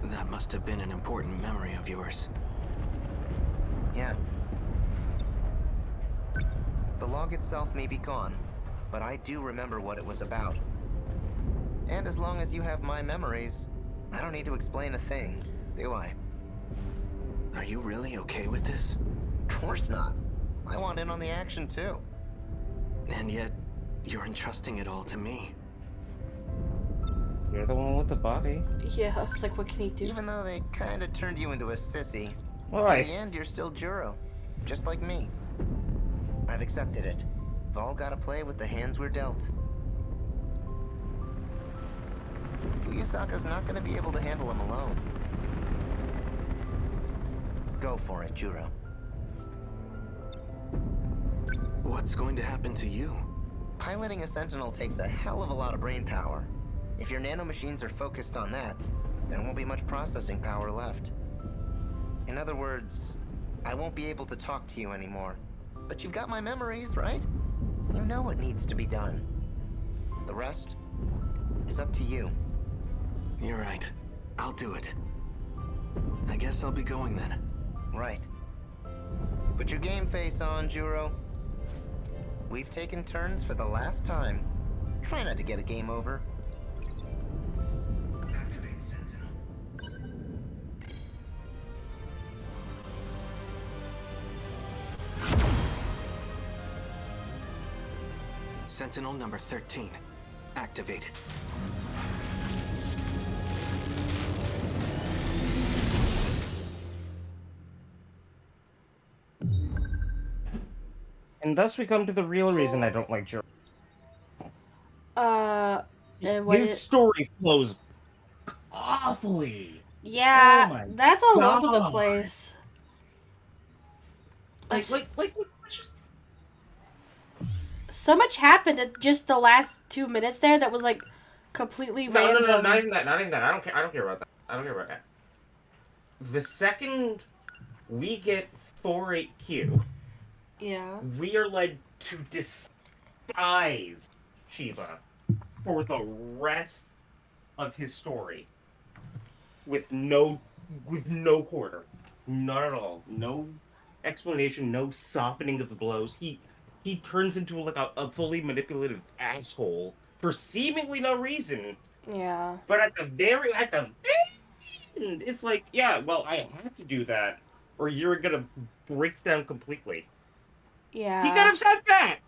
Speaker 7: That must have been an important memory of yours.
Speaker 3: Yeah. The log itself may be gone, but I do remember what it was about. And as long as you have my memories, I don't need to explain a thing, do I?
Speaker 7: Are you really okay with this?
Speaker 3: Of course not. I want in on the action too.
Speaker 7: And yet, you're entrusting it all to me.
Speaker 1: You're the one with the body.
Speaker 2: Yeah, I was like, what can he do?
Speaker 3: Even though they kinda turned you into a sissy,
Speaker 1: Why?
Speaker 3: in the end you're still Juro, just like me. I've accepted it. We've all gotta play with the hands we're dealt. Fuyusaka's not gonna be able to handle him alone. Go for it, Juro.
Speaker 7: What's going to happen to you?
Speaker 3: Piloting a Sentinel takes a hell of a lot of brain power. If your nanomachines are focused on that, there won't be much processing power left. In other words, I won't be able to talk to you anymore. But you've got my memories, right? You know what needs to be done. The rest is up to you.
Speaker 7: You're right. I'll do it. I guess I'll be going then.
Speaker 3: Right. Put your game face on, Juro. We've taken turns for the last time. Try not to get a game over.
Speaker 4: Activate Sentinel.
Speaker 7: Sentinel number 13. Activate.
Speaker 1: And thus we come to the real reason I don't like Juro.
Speaker 2: And what
Speaker 1: His story flows awfully.
Speaker 2: Yeah,
Speaker 1: Oh my
Speaker 2: that's all over the
Speaker 1: God.
Speaker 2: place.
Speaker 1: Like,
Speaker 2: So much happened in just the last 2 minutes there that was like completely random.
Speaker 1: no, not even that, not even that. I don't care about that. I don't care about that. The second we get 48Q,
Speaker 2: Yeah.
Speaker 1: we are led to despise Shiba for the rest of his story with no quarter, not at all, no explanation, no softening of the blows. He turns into like a fully manipulative asshole for seemingly no reason.
Speaker 2: Yeah.
Speaker 1: But at the very end, it's like, yeah, well, I had to do that, or you're gonna break down completely.
Speaker 2: Yeah.
Speaker 1: He could have said that.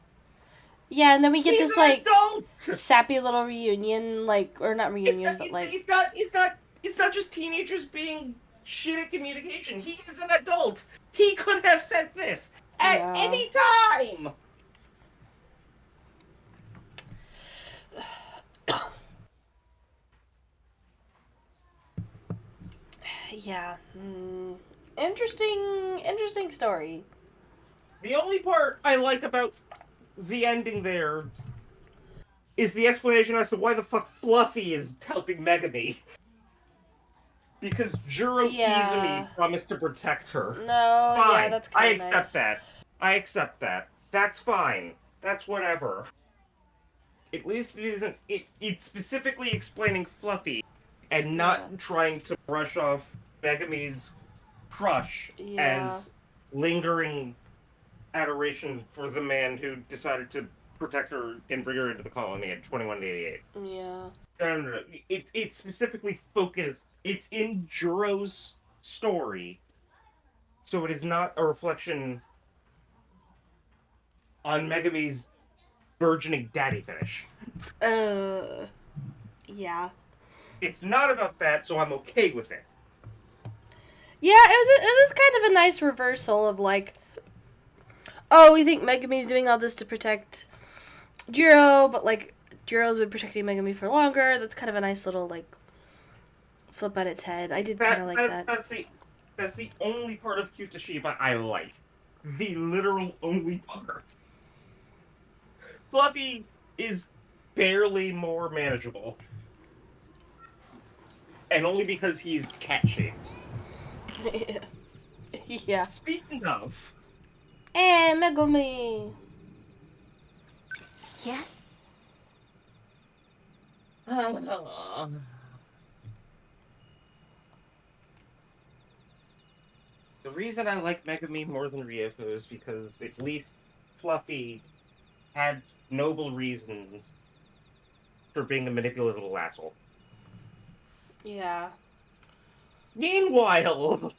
Speaker 2: Yeah, and then we get
Speaker 1: He's
Speaker 2: this
Speaker 1: an
Speaker 2: like
Speaker 1: adult.
Speaker 2: sappy little reunion, like, or not reunion, but like
Speaker 1: It's It's not just teenagers being shit at communication. He is an adult. He could have said this at any time.
Speaker 2: Yeah. Interesting story.
Speaker 1: The only part I like about the ending there is the explanation as to why the fuck Fluffy is helping Megami. Because Juro Izumi promised to protect her.
Speaker 2: No,
Speaker 1: fine.
Speaker 2: yeah, that's kind
Speaker 1: I
Speaker 2: of
Speaker 1: accept that. I accept that. That's fine. That's whatever. At least it isn't. It's specifically explaining Fluffy and not trying to brush off Megami's crush as lingering adoration for the man who decided to protect her and bring her into the colony at 2188.
Speaker 2: Yeah.
Speaker 1: No. It's specifically focused. It's in Juro's story, so it is not a reflection on Megami's burgeoning daddy finish.
Speaker 2: Yeah.
Speaker 1: It's not about that, so I'm okay with it.
Speaker 2: Yeah, it was kind of a nice reversal of like, oh, we think Megami's doing all this to protect Juro, but like Juro's been protecting Megami for longer. That's kind of a nice little like flip on its head. I did kind of like that.
Speaker 1: That's the only part of Kyutoshiba I like. The literal only part. Fluffy is barely more manageable. And only because he's cat-shaped.
Speaker 2: Yeah.
Speaker 1: Speaking of...
Speaker 2: Hey, Megami!
Speaker 8: Yes?
Speaker 1: The reason I like Megami more than Ryoko is because at least Fluffy had noble reasons for being a manipulative little asshole.
Speaker 2: Yeah.
Speaker 1: Meanwhile,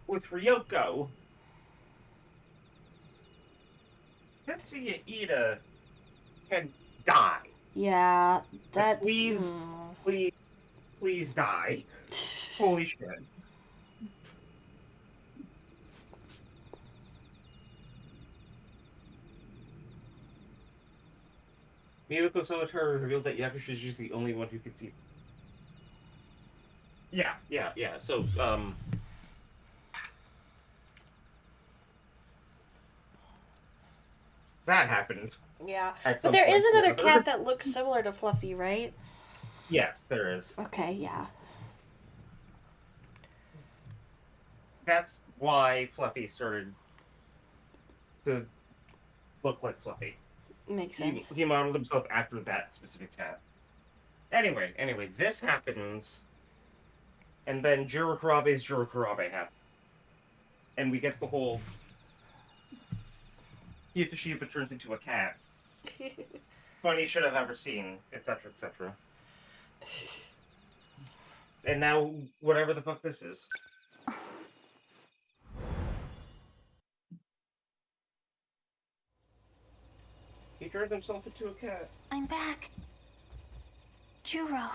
Speaker 1: with Ryoko, Tetsuya Ida can die.
Speaker 2: Yeah, that's...
Speaker 1: Please die. Holy shit. Miyako Solitaire revealed that Yakusha is just the only one who can see. Yeah. So, that happened.
Speaker 2: Yeah. But there is another cat that looks similar to Fluffy, right?
Speaker 1: Yes, there is.
Speaker 2: Okay, yeah.
Speaker 1: That's why Fluffy started to look like Fluffy.
Speaker 2: Makes sense.
Speaker 1: He modeled himself after that specific cat. Anyway, this happens, and then Juro Kurabe's Juro Kurabe happens. And we get the whole Kyutoshiba turns into a cat. Funny shit I've ever seen, etc., etc. And now, whatever the fuck this is. He turned himself into a cat.
Speaker 8: I'm back. Juro.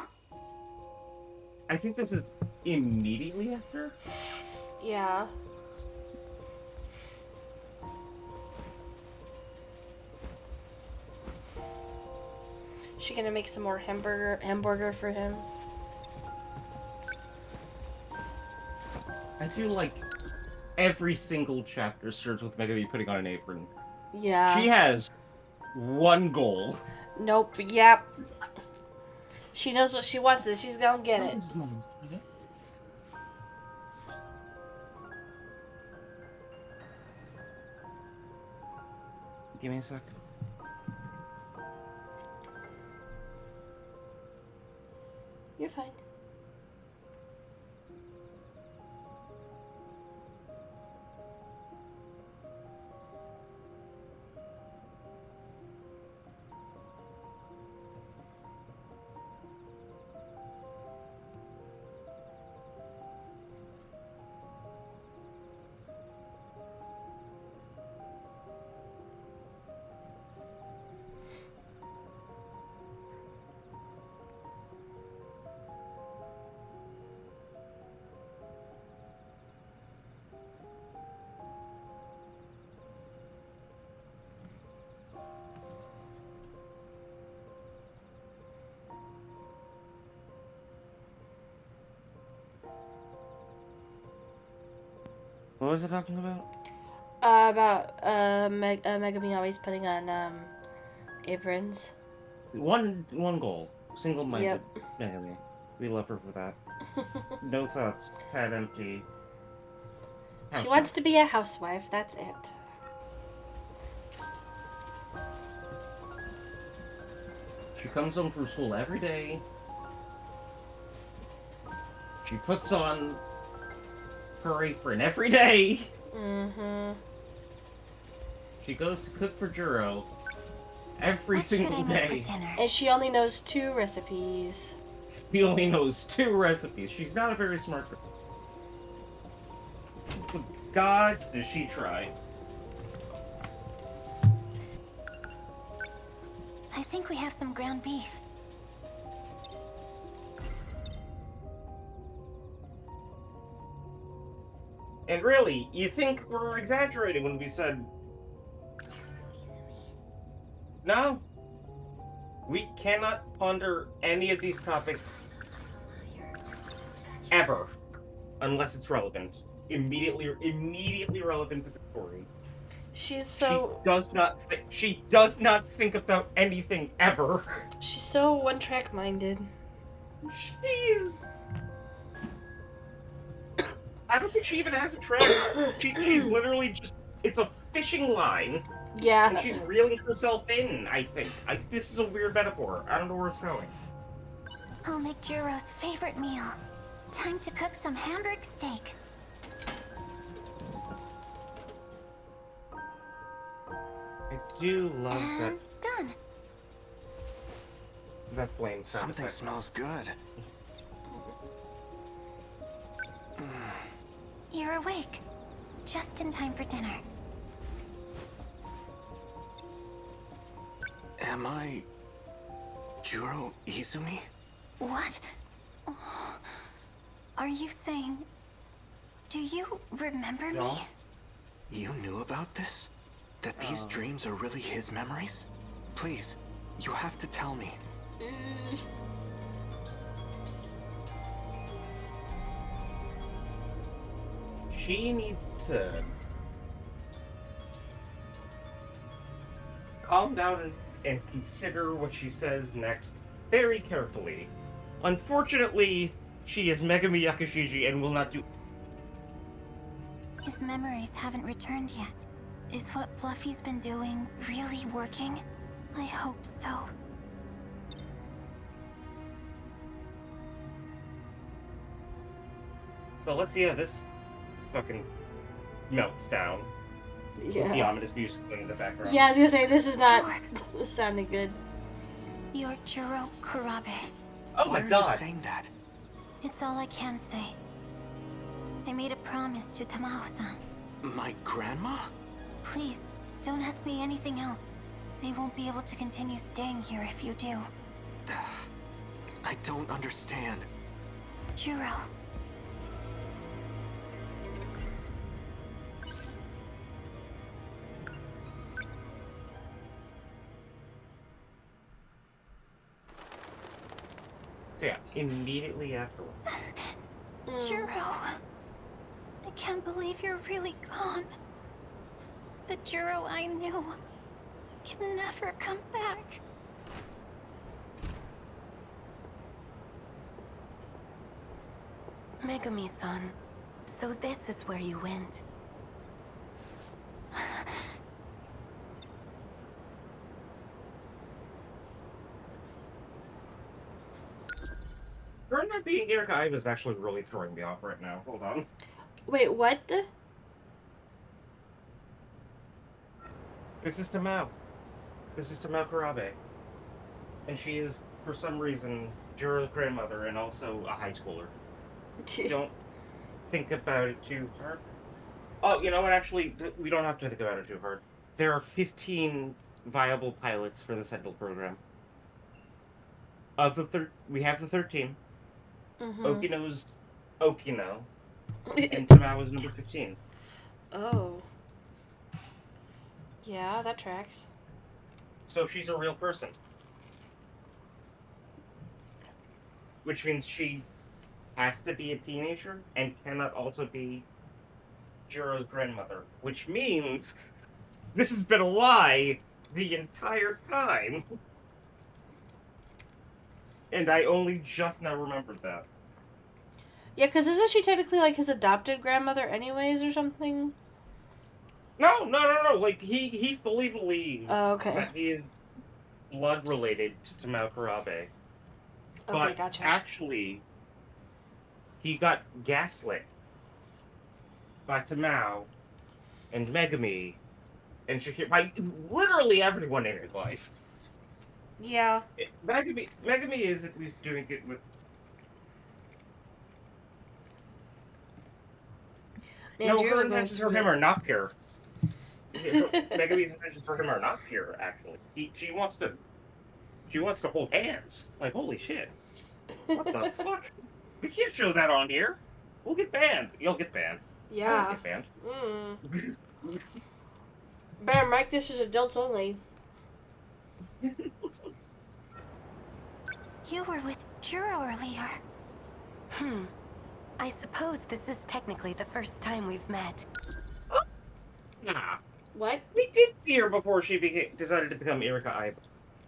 Speaker 1: I think this is immediately after?
Speaker 2: Yeah. She gonna make some more hamburger for him?
Speaker 1: I do like every single chapter starts with Megami putting on an apron.
Speaker 2: Yeah.
Speaker 1: She has one goal.
Speaker 2: Nope. Yep. She knows what she wants, and she's gonna get it.
Speaker 1: Give me a sec.
Speaker 2: You're fine.
Speaker 1: was it talking about?
Speaker 2: About Megami always putting on aprons.
Speaker 1: One goal. Single-minded
Speaker 2: Yep.
Speaker 1: Megami. We love her for that. No thoughts. Head empty.
Speaker 2: She wants to be a housewife, that's it.
Speaker 1: She comes home from school every day. She puts on her apron every day.
Speaker 2: Mm-hmm.
Speaker 1: She goes to cook for Juro every single day.
Speaker 2: And she only knows 2 recipes.
Speaker 1: She only knows 2 recipes. She's not a very smart girl. But God, does she try.
Speaker 8: I think we have some ground beef.
Speaker 1: And really, you think we're exaggerating when we said... No. We cannot ponder any of these topics ever, unless it's relevant. Immediately relevant to the story.
Speaker 2: She's so...
Speaker 1: She does not think about anything ever.
Speaker 2: She's so one-track minded.
Speaker 1: She's... I don't think she even has a track. She's literally just... It's a fishing line.
Speaker 2: Yeah.
Speaker 1: And she's reeling herself in, I think. This is a weird metaphor. I don't know where it's going.
Speaker 8: I'll make Juro's favorite meal. Time to cook some hamburg steak.
Speaker 1: I do love
Speaker 8: And done.
Speaker 1: that flame sound
Speaker 9: Something
Speaker 1: effect.
Speaker 9: smells good.
Speaker 8: You're awake. Just in time for dinner.
Speaker 9: Am I... Juro Izumi?
Speaker 8: What? Are you saying... Do you remember
Speaker 1: No.
Speaker 8: me?
Speaker 9: You knew about this? That these dreams are really his memories? Please, you have to tell me.
Speaker 1: She needs to calm down and consider what she says next very carefully. Unfortunately, she is Megami Yakushiji and will not do...
Speaker 8: His memories haven't returned yet. Is what Fluffy's been doing really working? I hope so.
Speaker 1: So let's see how this fucking melts down. With the
Speaker 2: Yeah.
Speaker 1: ominous music in the background.
Speaker 2: Yeah, I was gonna say, this is not sounding good.
Speaker 8: You're Juro Kurabe.
Speaker 1: Oh
Speaker 9: Why
Speaker 1: my
Speaker 9: are
Speaker 1: god!
Speaker 9: you saying that?
Speaker 8: It's all I can say. I made a promise to Tamao-san.
Speaker 9: My grandma?
Speaker 8: Please, don't ask me anything else. I won't be able to continue staying here if you do.
Speaker 9: I don't understand.
Speaker 8: Juro.
Speaker 1: So yeah, immediately afterwards.
Speaker 8: Juro. I can't believe you're really gone. The Juro I knew can never come back.
Speaker 5: Megami-san, so this is where you went.
Speaker 1: Her not being Erica Ive is actually really throwing me off right now. Hold on.
Speaker 2: Wait, what?
Speaker 1: This is Tamao. This is Tamao Kurabe. And she is, for some reason, Juro's grandmother and also a high schooler. Don't think about it too hard. Oh, you know what? Actually, we don't have to think about it too hard. There are 15 viable pilots for the Sentinel program. Of the we have the 13. Okino's Okino. And Tamao is number 15.
Speaker 2: Oh. Yeah, that tracks.
Speaker 1: So she's a real person. Which means she has to be a teenager and cannot also be Juro's grandmother, which means this has been a lie the entire time. And I only just now remembered that.
Speaker 2: Yeah, because isn't she technically like his adopted grandmother, anyways, or something?
Speaker 1: No. Like he fully believes
Speaker 2: Oh, okay.
Speaker 1: that he is blood related to Tamao Kurabe.
Speaker 2: Okay,
Speaker 1: But
Speaker 2: gotcha.
Speaker 1: actually, he got gaslit by Tamao and Megami and Shakir, by literally everyone in his life.
Speaker 2: Yeah.
Speaker 1: Megami is at least doing it with.
Speaker 2: Man,
Speaker 1: No,
Speaker 2: Juro
Speaker 1: her
Speaker 2: goes
Speaker 1: intentions for
Speaker 2: through
Speaker 1: him
Speaker 2: it.
Speaker 1: are not pure. Megami's intentions for him are not pure. Actually, she wants to hold hands. Like, holy shit! What the fuck? We can't show that on here. We'll get banned. You'll get banned. I
Speaker 2: Yeah.
Speaker 1: won't get banned.
Speaker 2: Better mark this as adults only.
Speaker 8: You were with Juro earlier.
Speaker 5: I suppose this is technically the first time we've met.
Speaker 1: Nah.
Speaker 2: What?
Speaker 1: We did see her before she decided to become Erika Iba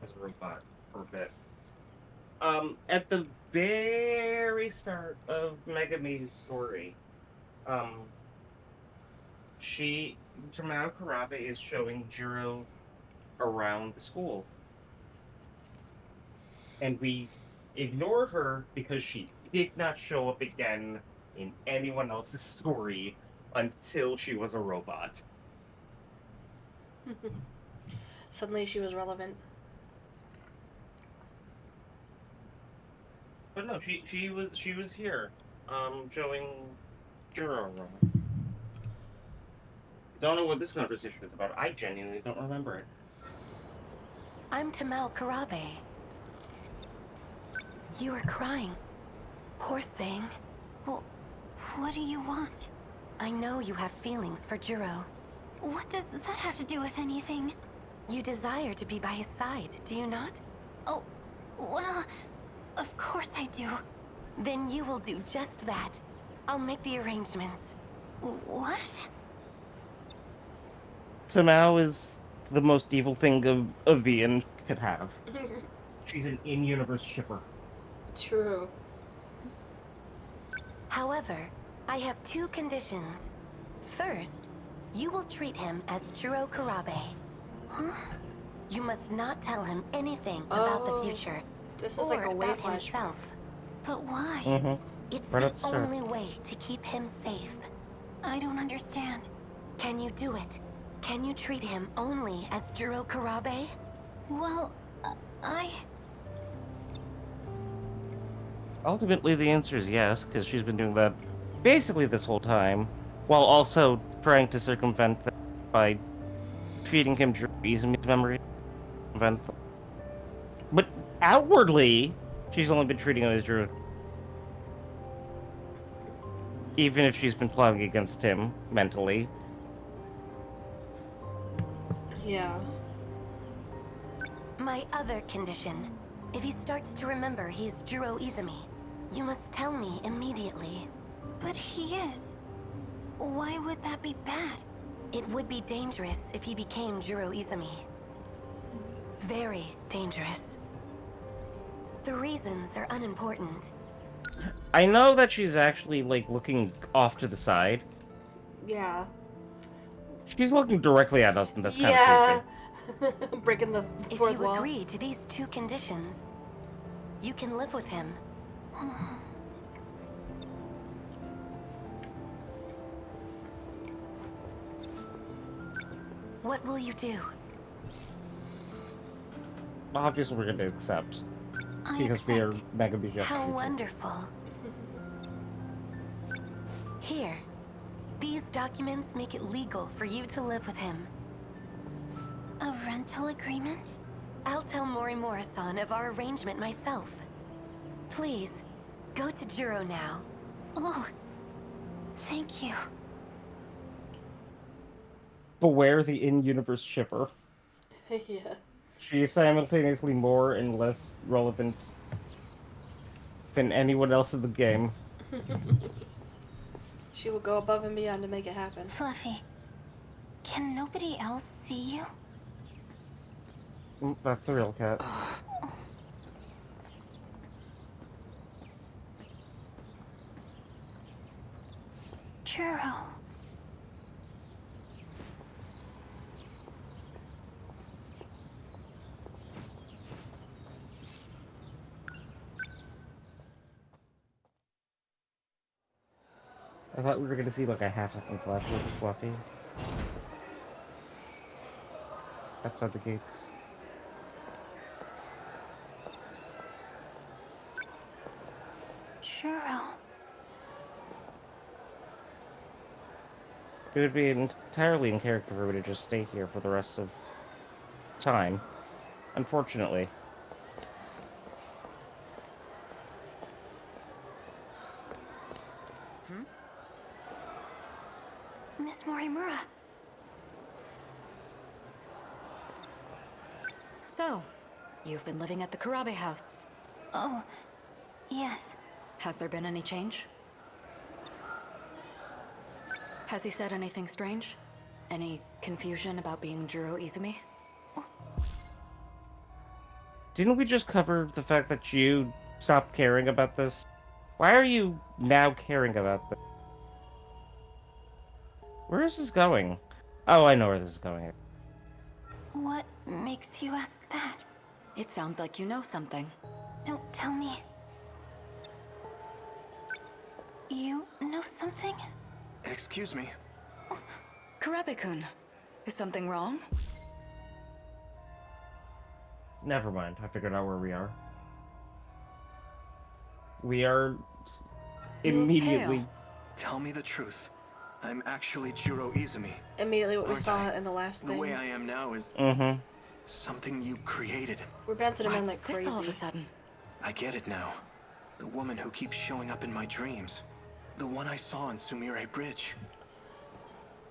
Speaker 1: as a robot for a bit. At the very start of Megami's story, Tamao Kurabe is showing Juro around the school. And we ignored her because she did not show up again in anyone else's story until she was a robot.
Speaker 2: Suddenly she was relevant.
Speaker 1: But no, she was here, showing Juro around. Don't know what this conversation is about. I genuinely don't remember it.
Speaker 5: I'm Tamao Kurabe. You are crying. Poor thing.
Speaker 8: Well, what do you want?
Speaker 5: I know you have feelings for Juro.
Speaker 8: What does that have to do with anything?
Speaker 5: You desire to be by his side, do you not?
Speaker 8: Oh, well, of course I do.
Speaker 5: Then you will do just that. I'll make the arrangements.
Speaker 8: What?
Speaker 1: Tamao is the most evil thing a Vian could have. She's an in-universe shipper.
Speaker 2: True.
Speaker 5: However, I have two conditions. First, you will treat him as Juro Kurabe.
Speaker 8: Huh?
Speaker 5: You must not tell him anything about the future.
Speaker 2: This is
Speaker 5: or
Speaker 2: like a way
Speaker 5: about
Speaker 2: flash.
Speaker 5: himself.
Speaker 8: But why?
Speaker 5: It's
Speaker 1: Right
Speaker 5: the
Speaker 1: at the start.
Speaker 5: only way to keep him safe.
Speaker 8: I don't understand.
Speaker 5: Can you do it? Can you treat him only as Juro Kurabe?
Speaker 8: Well, I...
Speaker 1: Ultimately, the answer is yes, because she's been doing that basically this whole time, while also trying to circumvent that by feeding him Izami's memory. But outwardly, she's only been treating him as Drew. Even if she's been plotting against him mentally.
Speaker 2: Yeah.
Speaker 5: My other condition. If he starts to remember he's Juro Izumi, you must tell me immediately.
Speaker 8: But he is. Why would that be bad?
Speaker 5: It would be dangerous if he became Juro Izumi. Very dangerous. The reasons are unimportant.
Speaker 1: I know that she's actually, like, looking off to the side.
Speaker 2: Yeah.
Speaker 1: She's looking directly at us, and that's kind of creepy.
Speaker 2: Breaking the
Speaker 5: If
Speaker 2: fourth
Speaker 5: you
Speaker 2: wall.
Speaker 5: agree to these two conditions, you can live with him. What will you do?
Speaker 1: Obviously, we're going to accept.
Speaker 8: I
Speaker 1: Because we are
Speaker 8: accept.
Speaker 1: mega bijou.
Speaker 5: How wonderful. Here. These documents make it legal for you to live with him.
Speaker 8: A rental agreement?
Speaker 5: I'll tell Morimura-san of our arrangement myself. Please, go to Juro now.
Speaker 8: Oh, thank you.
Speaker 1: Beware the in-universe shipper.
Speaker 2: Yeah.
Speaker 1: She is simultaneously more and less relevant than anyone else in the game.
Speaker 2: She will go above and beyond to make it happen.
Speaker 8: Fluffy, can nobody else see you?
Speaker 1: That's the real cat.
Speaker 8: Juro.
Speaker 1: I thought we were gonna see like a half-second flash with Fluffy. Outside the gates.
Speaker 8: Juro.
Speaker 1: It would be entirely in character for me to just stay here for the rest of time. Unfortunately.
Speaker 8: Miss Morimura.
Speaker 5: So, you've been living at the Kurabe house.
Speaker 8: Oh, yes.
Speaker 5: Has there been any change? Has he said anything strange? Any confusion about being Juro Izumi?
Speaker 1: Didn't we just cover the fact that you stopped caring about this? Why are you now caring about this? Where is this going? Oh, I know where this is going.
Speaker 8: What makes you ask that?
Speaker 5: It sounds like you know something.
Speaker 8: Don't tell me. You know something?
Speaker 4: Excuse me.
Speaker 5: Kurabe-kun, is something wrong?
Speaker 1: Never mind. I figured out where we are. We are
Speaker 5: You look
Speaker 1: immediately.
Speaker 5: pale.
Speaker 4: Tell me the truth. I'm actually Juro Izumi.
Speaker 2: Immediately what we
Speaker 4: Aren't
Speaker 2: saw
Speaker 4: I?
Speaker 2: in the last
Speaker 4: The
Speaker 2: thing.
Speaker 4: way I am now is
Speaker 1: Mm-hmm.
Speaker 4: something you created.
Speaker 2: We're bouncing around like
Speaker 5: What's this
Speaker 2: crazy.
Speaker 5: all of a sudden?
Speaker 4: I get it now. The woman who keeps showing up in my dreams. The one I saw on Sumire Bridge.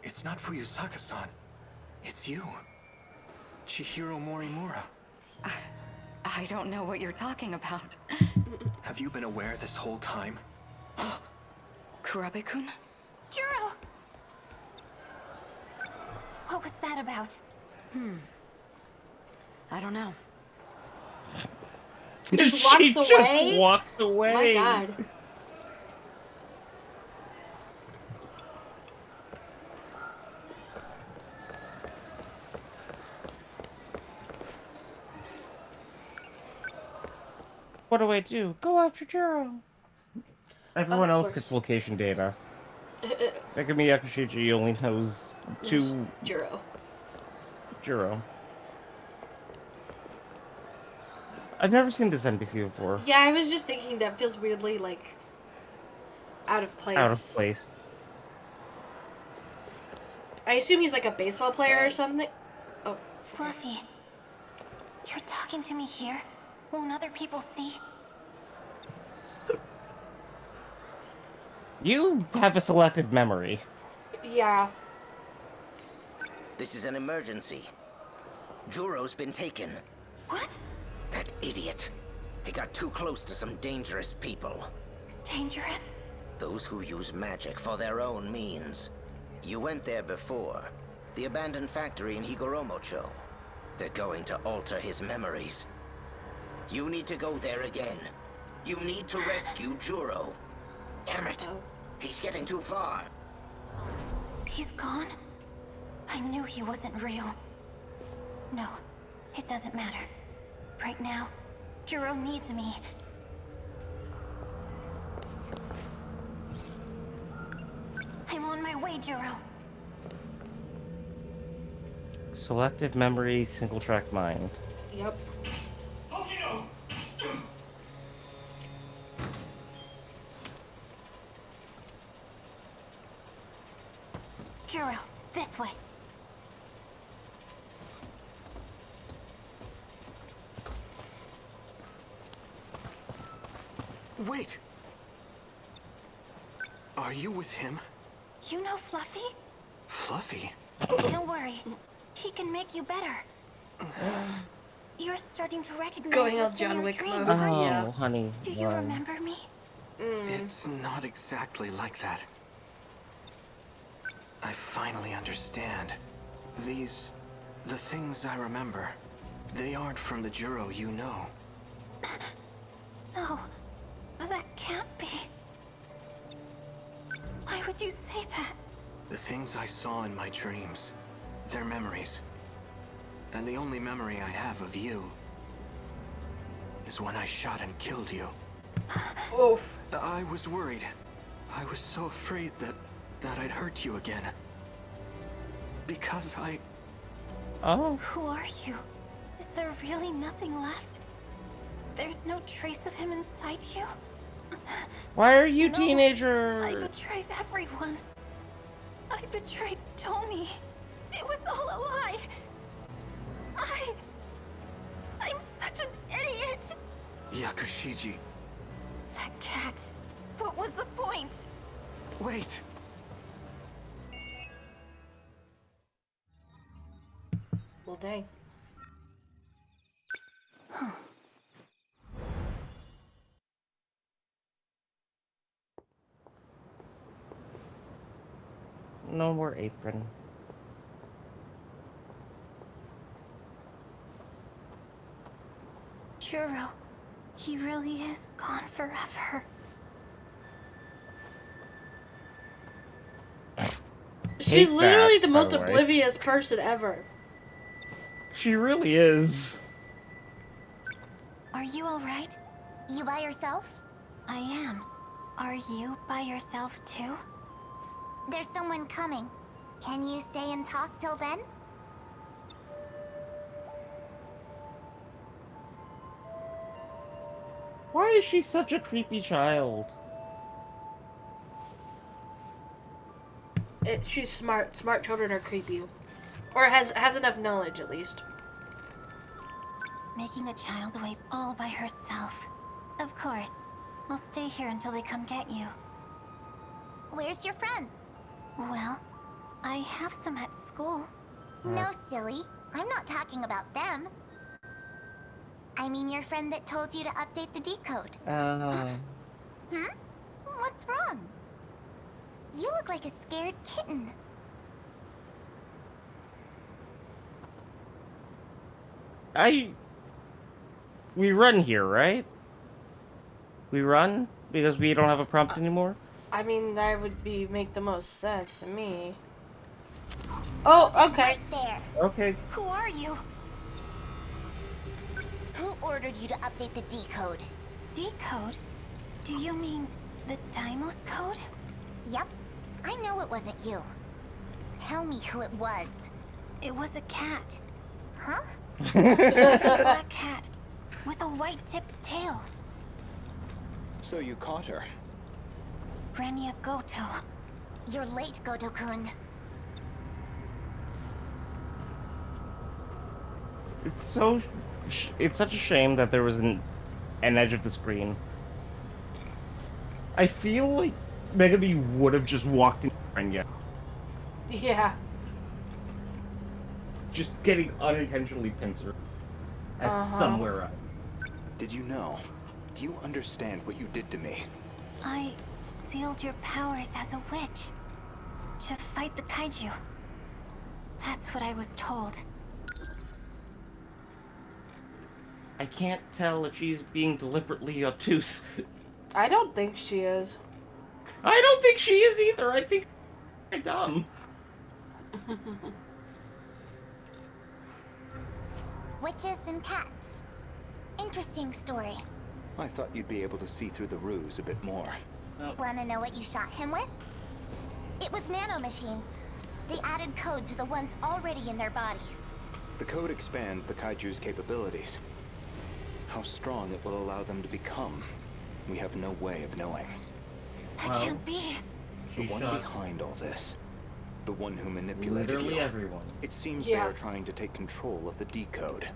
Speaker 4: It's not Fuyusaka-san. It's you. Chihiro Morimura.
Speaker 5: I don't know what you're talking about.
Speaker 4: Have you been aware this whole time?
Speaker 5: Kurabe-kun?
Speaker 8: Juro! What was that about?
Speaker 5: I don't know.
Speaker 2: Just
Speaker 1: She
Speaker 2: walks
Speaker 1: just
Speaker 2: away?
Speaker 1: walked away.
Speaker 2: My god.
Speaker 1: What do I do? Go after Juro. Everyone
Speaker 2: Of
Speaker 1: else
Speaker 2: course.
Speaker 1: gets location data. Megami Yakushiji only knows two
Speaker 2: Juro.
Speaker 1: Juro. I've never seen this NPC before.
Speaker 2: Yeah, I was just thinking that feels weirdly, like, out of place.
Speaker 1: Out of place.
Speaker 2: I assume he's like a baseball player or something. Oh.
Speaker 8: Fluffy, you're talking to me here? Won't other people see?
Speaker 1: You have a selective memory.
Speaker 2: Yeah.
Speaker 3: This is an emergency. Juro's been taken.
Speaker 8: What?
Speaker 3: That idiot. He got too close to some dangerous people.
Speaker 8: Dangerous?
Speaker 3: Those who use magic for their own means. You went there before. The abandoned factory in Higoromocho. They're going to alter his memories. You need to go there again. You need to rescue Juro. Damn it.
Speaker 2: Oh.
Speaker 3: He's getting too far.
Speaker 8: He's gone? I knew he wasn't real. No, it doesn't matter. Right now, Juro needs me. I'm on my way, Juro.
Speaker 1: Selective memory, single track mind.
Speaker 2: Yep.
Speaker 8: Juro, this way.
Speaker 4: Wait! Are you with him?
Speaker 8: You know Fluffy?
Speaker 4: Fluffy?
Speaker 8: Don't worry. He can make you better. You're starting to recognize
Speaker 2: Going all
Speaker 8: what's in
Speaker 2: John
Speaker 8: your
Speaker 2: Wick
Speaker 8: dreams,
Speaker 2: mode.
Speaker 8: aren't you?
Speaker 1: Oh, honey.
Speaker 8: Do you
Speaker 1: no.
Speaker 8: remember me?
Speaker 4: It's not exactly like that.
Speaker 9: I finally understand. The things I remember, they aren't from the Juro you know.
Speaker 8: No, that can't be. Why would you say that?
Speaker 9: The things I saw in my dreams, they're memories. And the only memory I have of you is when I shot and killed you.
Speaker 2: Oof.
Speaker 9: I was worried. I was so afraid that I'd hurt you again. Because I...
Speaker 1: Oh.
Speaker 8: Who are you? Is there really nothing left? There's no trace of him inside you?
Speaker 1: Why are you
Speaker 8: No,
Speaker 1: teenager?
Speaker 8: I betrayed everyone. I betrayed Tony. It was all a lie. I'm such an idiot.
Speaker 9: Yakushiji.
Speaker 8: That cat. What was the point?
Speaker 9: Wait.
Speaker 2: Well, dang.
Speaker 1: No more apron.
Speaker 8: Juro. He really is gone forever.
Speaker 2: She's
Speaker 1: Hate
Speaker 2: literally
Speaker 1: that,
Speaker 2: the
Speaker 1: by
Speaker 2: most
Speaker 1: the way.
Speaker 2: oblivious person ever.
Speaker 1: She really is.
Speaker 8: Are you alright?
Speaker 10: You by yourself?
Speaker 8: I am. Are you by yourself too?
Speaker 10: There's someone coming. Can you stay and talk till then?
Speaker 1: Why is she such a creepy child?
Speaker 2: She's smart. Smart children are creepy. Or has enough knowledge, at least.
Speaker 8: Making a child wait all by herself. Of course. I'll stay here until they come get you.
Speaker 10: Where's your friends?
Speaker 8: Well, I have some at school.
Speaker 10: No, silly. I'm not talking about them. I mean your friend that told you to update the decode. Hmm? What's wrong? You look like a scared kitten.
Speaker 1: We run here, right? We run? Because we don't have a prompt anymore?
Speaker 2: I mean, that would make the most sense to me. Oh, okay.
Speaker 10: Right there.
Speaker 1: Okay.
Speaker 8: Who are you?
Speaker 10: Who ordered you to update the decode?
Speaker 8: Decode? Do you mean the Deimos code?
Speaker 10: Yep. I know it wasn't you. Tell me who it was.
Speaker 8: It was a cat.
Speaker 10: Huh?
Speaker 8: A black cat with a white-tipped tail.
Speaker 9: So you caught her.
Speaker 8: Renya Goto.
Speaker 10: You're late, Goto-kun.
Speaker 1: It's such a shame that there was an edge of the screen. I feel like Megami would have just walked in Renya.
Speaker 2: Yeah.
Speaker 1: Just getting unintentionally pincered at somewhere else.
Speaker 11: Did you know? Do you understand what you did to me?
Speaker 8: I sealed your powers as a witch. To fight the kaiju. That's what I was told.
Speaker 1: I can't tell if she's being deliberately obtuse.
Speaker 2: I don't think she is.
Speaker 1: I don't think she is either. I think she's dumb.
Speaker 10: Witches and cats. Interesting story.
Speaker 11: I thought you'd be able to see through the ruse a bit more.
Speaker 10: Wanna know what you shot him with? It was nanomachines. They added code to the ones already in their bodies.
Speaker 11: The code expands the kaiju's capabilities. How strong it will allow them to become, we have no way of knowing.
Speaker 8: That
Speaker 1: Well,
Speaker 8: can't be.
Speaker 11: The
Speaker 1: She
Speaker 11: one
Speaker 1: shot
Speaker 11: behind all this, the one who manipulated
Speaker 1: literally
Speaker 11: you,
Speaker 1: everyone.
Speaker 11: it seems
Speaker 2: Yeah.
Speaker 11: they are trying to take control of the decode.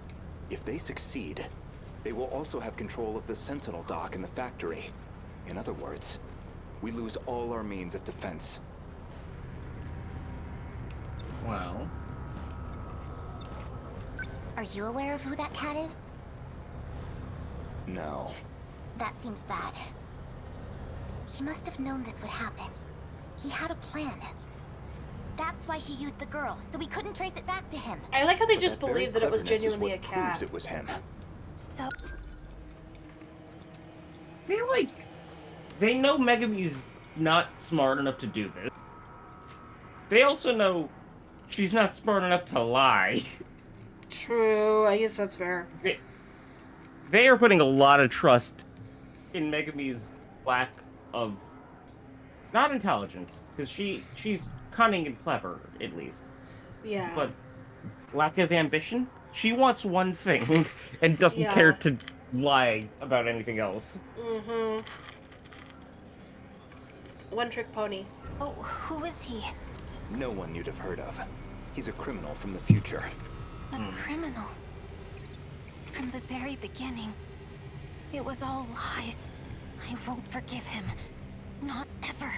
Speaker 11: If they succeed, they will also have control of the Sentinel dock in the factory. In other words, we lose all our means of defense.
Speaker 1: Well,
Speaker 10: Are you aware of who that cat is?
Speaker 11: No.
Speaker 10: That seems bad. He must have known this would happen. He had a plan. that's why he used the girl, so we couldn't trace it back to him.
Speaker 2: I like how they
Speaker 11: But
Speaker 2: just
Speaker 11: that very
Speaker 2: believed that it was
Speaker 11: cleverness is
Speaker 2: genuinely a
Speaker 11: what proves
Speaker 2: cat.
Speaker 11: it was him.
Speaker 10: So,
Speaker 1: I feel like they know Megumi's not smart enough to do this. They also know she's not smart enough to lie.
Speaker 2: True, I guess that's fair.
Speaker 1: They are putting a lot of trust in Megumi's lack of, not intelligence, because she's cunning and clever, at least.
Speaker 2: Yeah.
Speaker 1: But lack of ambition? She wants one thing and doesn't
Speaker 2: Yeah.
Speaker 1: care to lie about anything else.
Speaker 2: Mm-hmm. One trick pony.
Speaker 8: Oh, who is he?
Speaker 11: No one you'd have heard of. He's a criminal from the future.
Speaker 8: A criminal. From the very beginning. It was all lies. I won't forgive him. Not ever.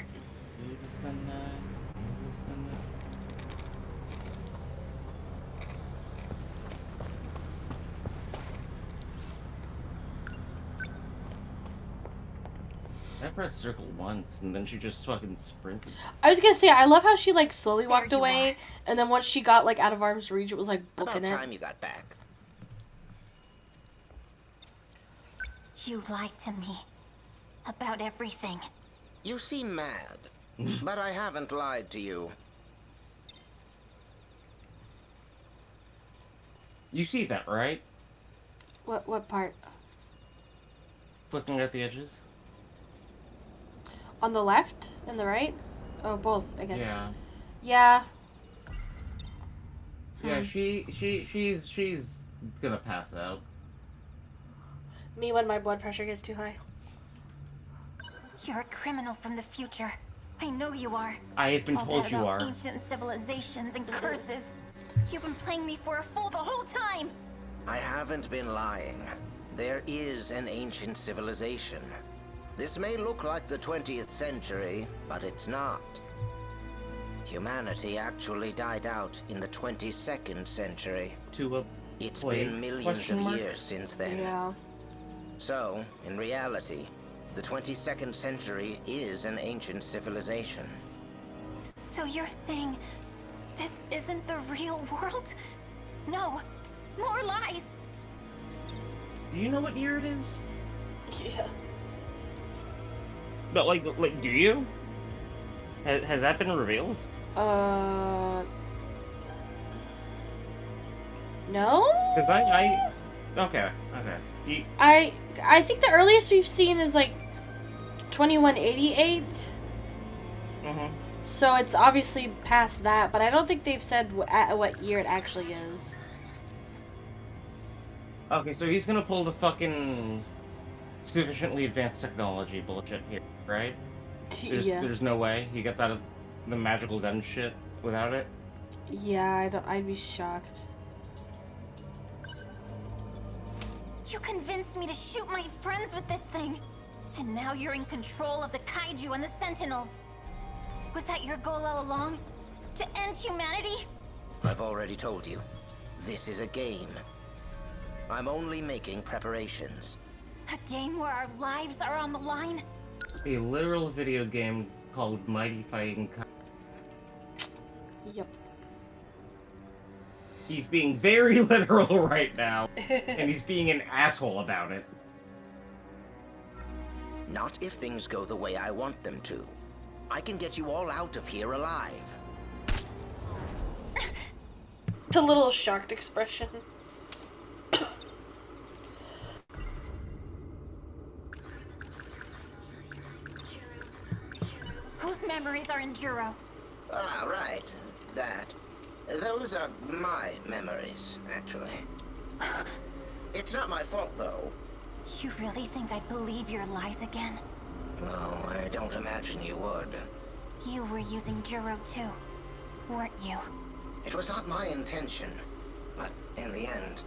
Speaker 1: I pressed circle once, and then she just fucking sprinted.
Speaker 2: I was gonna say, I love how she, like, slowly
Speaker 8: There
Speaker 2: walked
Speaker 8: you
Speaker 2: away,
Speaker 8: are.
Speaker 2: and then once she got, like, out of arm's reach, it was, like,
Speaker 3: About
Speaker 2: booking it.
Speaker 3: time you got back.
Speaker 8: You lied to me. About everything.
Speaker 3: You seem mad, but I haven't lied to you.
Speaker 1: You see that, right?
Speaker 2: What part?
Speaker 1: Flicking at the edges?
Speaker 2: On the left and the right? Oh, both, I guess.
Speaker 1: Yeah.
Speaker 2: Yeah.
Speaker 1: Yeah, she's gonna pass out.
Speaker 2: Me when my blood pressure gets too high.
Speaker 8: You're a criminal from the future. I know you are.
Speaker 1: I have been
Speaker 8: All
Speaker 1: told
Speaker 8: that
Speaker 1: you
Speaker 8: about
Speaker 1: are.
Speaker 8: ancient civilizations and curses. You've been playing me for a fool the whole time.
Speaker 3: I haven't been lying. There is an ancient civilization. This may look like the 20th century, but it's not. Humanity actually died out in the 22nd century.
Speaker 1: To a
Speaker 3: It's
Speaker 1: Wait,
Speaker 3: been millions
Speaker 1: question
Speaker 3: of
Speaker 1: mark?
Speaker 3: years since then.
Speaker 2: Yeah.
Speaker 3: So, in reality, the 22nd century is an ancient civilization.
Speaker 8: So you're saying this isn't the real world? No, more lies.
Speaker 1: Do you know what year it is?
Speaker 2: Yeah.
Speaker 1: No, like, do you? Has that been revealed?
Speaker 2: No?
Speaker 1: Because I okay.
Speaker 2: I think the earliest we've seen is like 2188.
Speaker 1: Mm-hmm.
Speaker 2: So it's obviously past that, but I don't think they've said what year it actually is.
Speaker 1: Okay, so he's gonna pull the fucking sufficiently advanced technology bullshit here, right?
Speaker 2: Yeah.
Speaker 1: There's no way he gets out of the magical gun shit without it.
Speaker 2: Yeah, I'd be shocked.
Speaker 8: You convinced me to shoot my friends with this thing. And now you're in control of the kaiju and the Sentinels. Was that your goal all along? To end humanity?
Speaker 3: I've already told you. This is a game. I'm only making preparations.
Speaker 8: A game where our lives are on the line?
Speaker 1: A literal video game called Mighty Fighting
Speaker 2: Yep.
Speaker 1: He's being very literal right now, and he's being an asshole about it.
Speaker 3: Not if things go the way I want them to. I can get you all out of here alive.
Speaker 2: The little shocked expression.
Speaker 8: Whose memories are in Juro?
Speaker 3: Ah, right. That. Those are my memories, actually. It's not my fault, though.
Speaker 8: You really think I'd believe your lies again?
Speaker 3: No, I don't imagine you would.
Speaker 8: You were using Juro too, weren't you?
Speaker 3: It was not my intention. But in the end,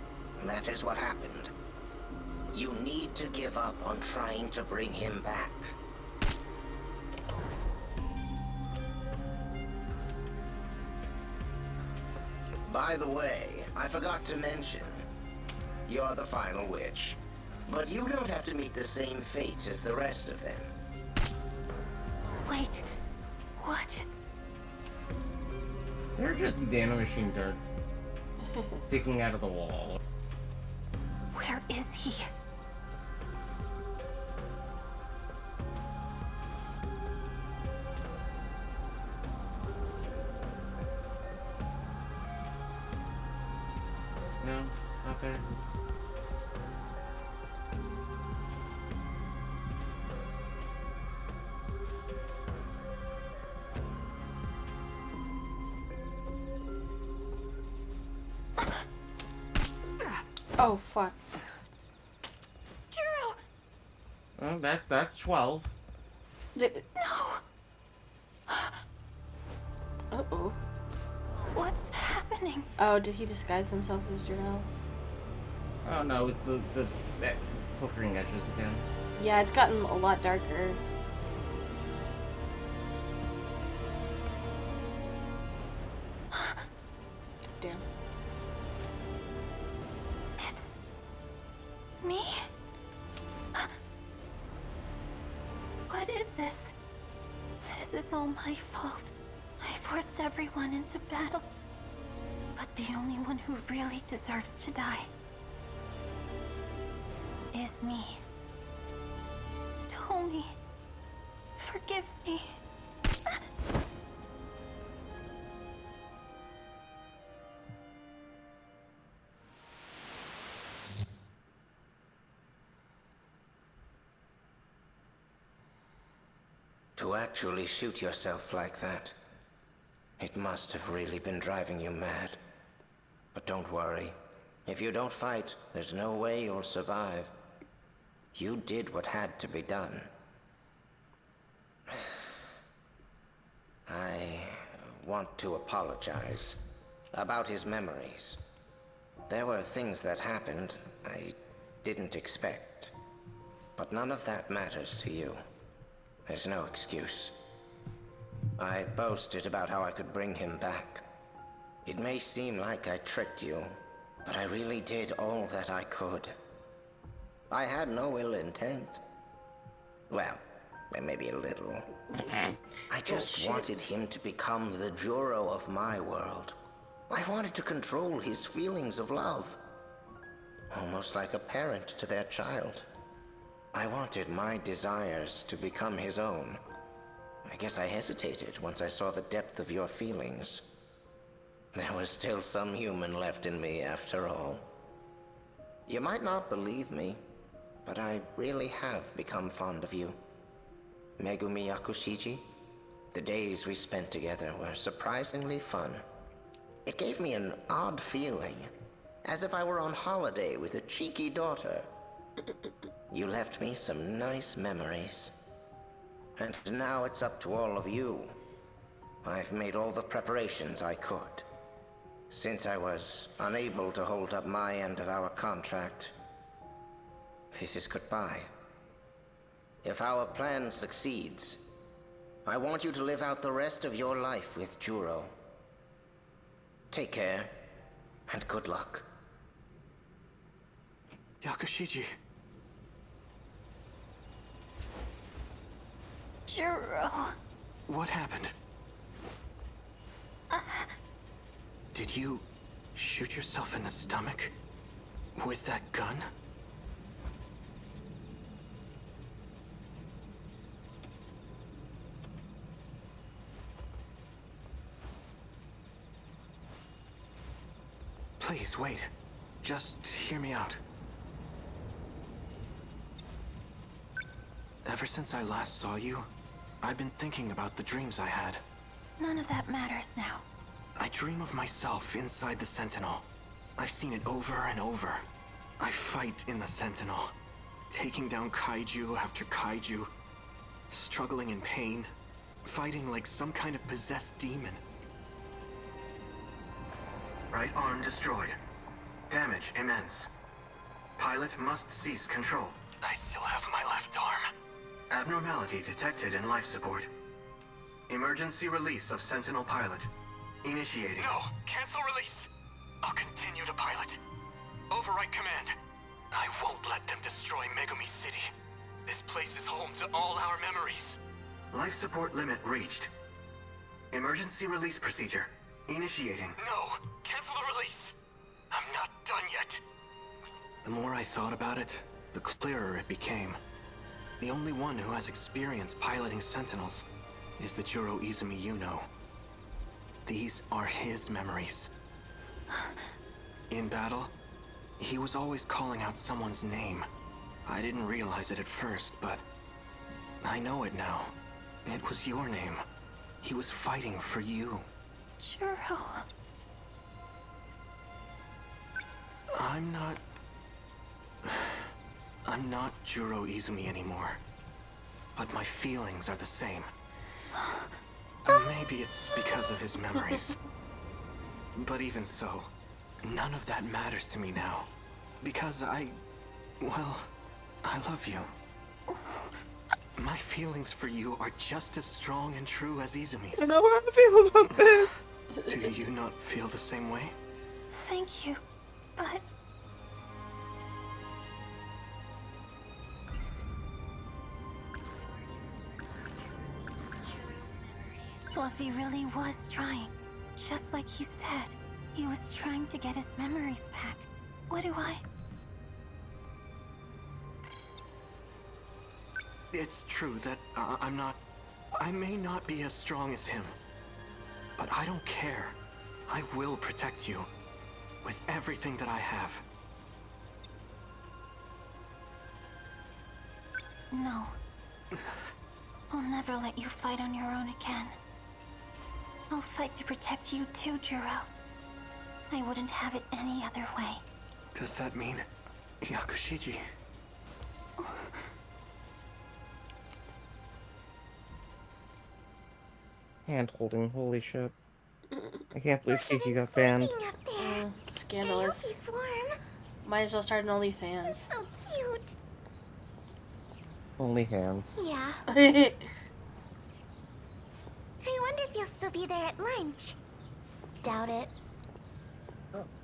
Speaker 3: that is what happened. You need to give up on trying to bring him back. By the way, I forgot to mention, you're the final witch. But you don't have to meet the same fate as the rest of them.
Speaker 8: Wait, what?
Speaker 1: They're just nanomachine dirt sticking out of the wall.
Speaker 8: Where is he?
Speaker 1: No, not there.
Speaker 2: Oh fuck.
Speaker 8: Juro!
Speaker 1: Well, that's 12.
Speaker 8: No!
Speaker 2: Uh-oh.
Speaker 8: What's happening?
Speaker 2: Oh, did he disguise himself as Juro?
Speaker 1: Oh no, it's that flickering edges again.
Speaker 2: Yeah, it's gotten a lot darker. Damn.
Speaker 8: It's... me? What is this? This is all my fault. I forced everyone into battle. But the only one who really deserves to die is me. Tommy, forgive me.
Speaker 3: To actually shoot yourself like that, it must have really been driving you mad. But don't worry. If you don't fight, there's no way you'll survive. You did what had to be done. I want to apologize about his memories. There were things that happened I didn't expect. But none of that matters to you. There's no excuse. I boasted about how I could bring him back. It may seem like I tricked you, but I really did all that I could. I had no ill intent. Well, maybe a little. I just wanted him to become the Juro of my world. I wanted to control his feelings of love. Almost like a parent to their child. I wanted my desires to become his own. I guess I hesitated once I saw the depth of your feelings. There was still some human left in me after all. You might not believe me, but I really have become fond of you. Megumi Yakushiji, the days we spent together were surprisingly fun. It gave me an odd feeling, as if I were on holiday with a cheeky daughter. You left me some nice memories. And now it's up to all of you. I've made all the preparations I could. Since I was unable to hold up my end of our contract, this is goodbye. If our plan succeeds, I want you to live out the rest of your life with Juro. Take care, and good luck.
Speaker 11: Yakushiji.
Speaker 8: Juro.
Speaker 11: What happened? Did you shoot yourself in the stomach? With that gun? Please, wait. Just hear me out. Ever since I last saw you, I've been thinking about the dreams I had.
Speaker 8: None of that matters now.
Speaker 11: I dream of myself inside the Sentinel. I've seen it over and over. I fight in the Sentinel, taking down kaiju after kaiju, struggling in pain, fighting like some kind of possessed demon. Right arm destroyed. Damage immense. Pilot must cease control.
Speaker 9: I still have my left arm.
Speaker 11: Abnormality detected in life support. Emergency release of Sentinel pilot. Initiating.
Speaker 9: No! Cancel release! I'll continue to pilot. Override command. I won't let them destroy Megumi City. This place is home to all our memories.
Speaker 11: Life support limit reached. Emergency release procedure. Initiating.
Speaker 9: No! Cancel the release! I'm not done yet.
Speaker 11: The more I thought about it, the clearer it became. The only one who has experience piloting Sentinels is the Juro Izumi you know. These are his memories. In battle, he was always calling out someone's name. I didn't realize it at first, but I know it now. It was your name. He was fighting for you.
Speaker 8: Juro.
Speaker 11: I'm not Juro Izumi anymore. But my feelings are the same. Maybe it's because of his memories. But even so, none of that matters to me now. Because well, I love you. My feelings for you are just as strong and true as Izumi's.
Speaker 1: I don't know how to feel about this.
Speaker 11: Do you not feel the same way?
Speaker 8: Thank you, but... Fluffy really was trying. Just like he said. He was trying to get his memories back. What do I...
Speaker 11: It's true that I may not be as strong as him. But I don't care. I will protect you. With everything that I have.
Speaker 8: No. I'll never let you fight on your own again. I'll fight to protect you too, Juro. I wouldn't have it any other way.
Speaker 11: Does that mean Yakushiji?
Speaker 1: Hand holding, holy shit. I can't believe Kiki got banned.
Speaker 2: Scandalous.
Speaker 10: I hope he's warm.
Speaker 2: Might as well start an OnlyFans.
Speaker 10: So cute.
Speaker 1: Only hands.
Speaker 10: Yeah. I wonder if you'll still be there at lunch. Doubt it.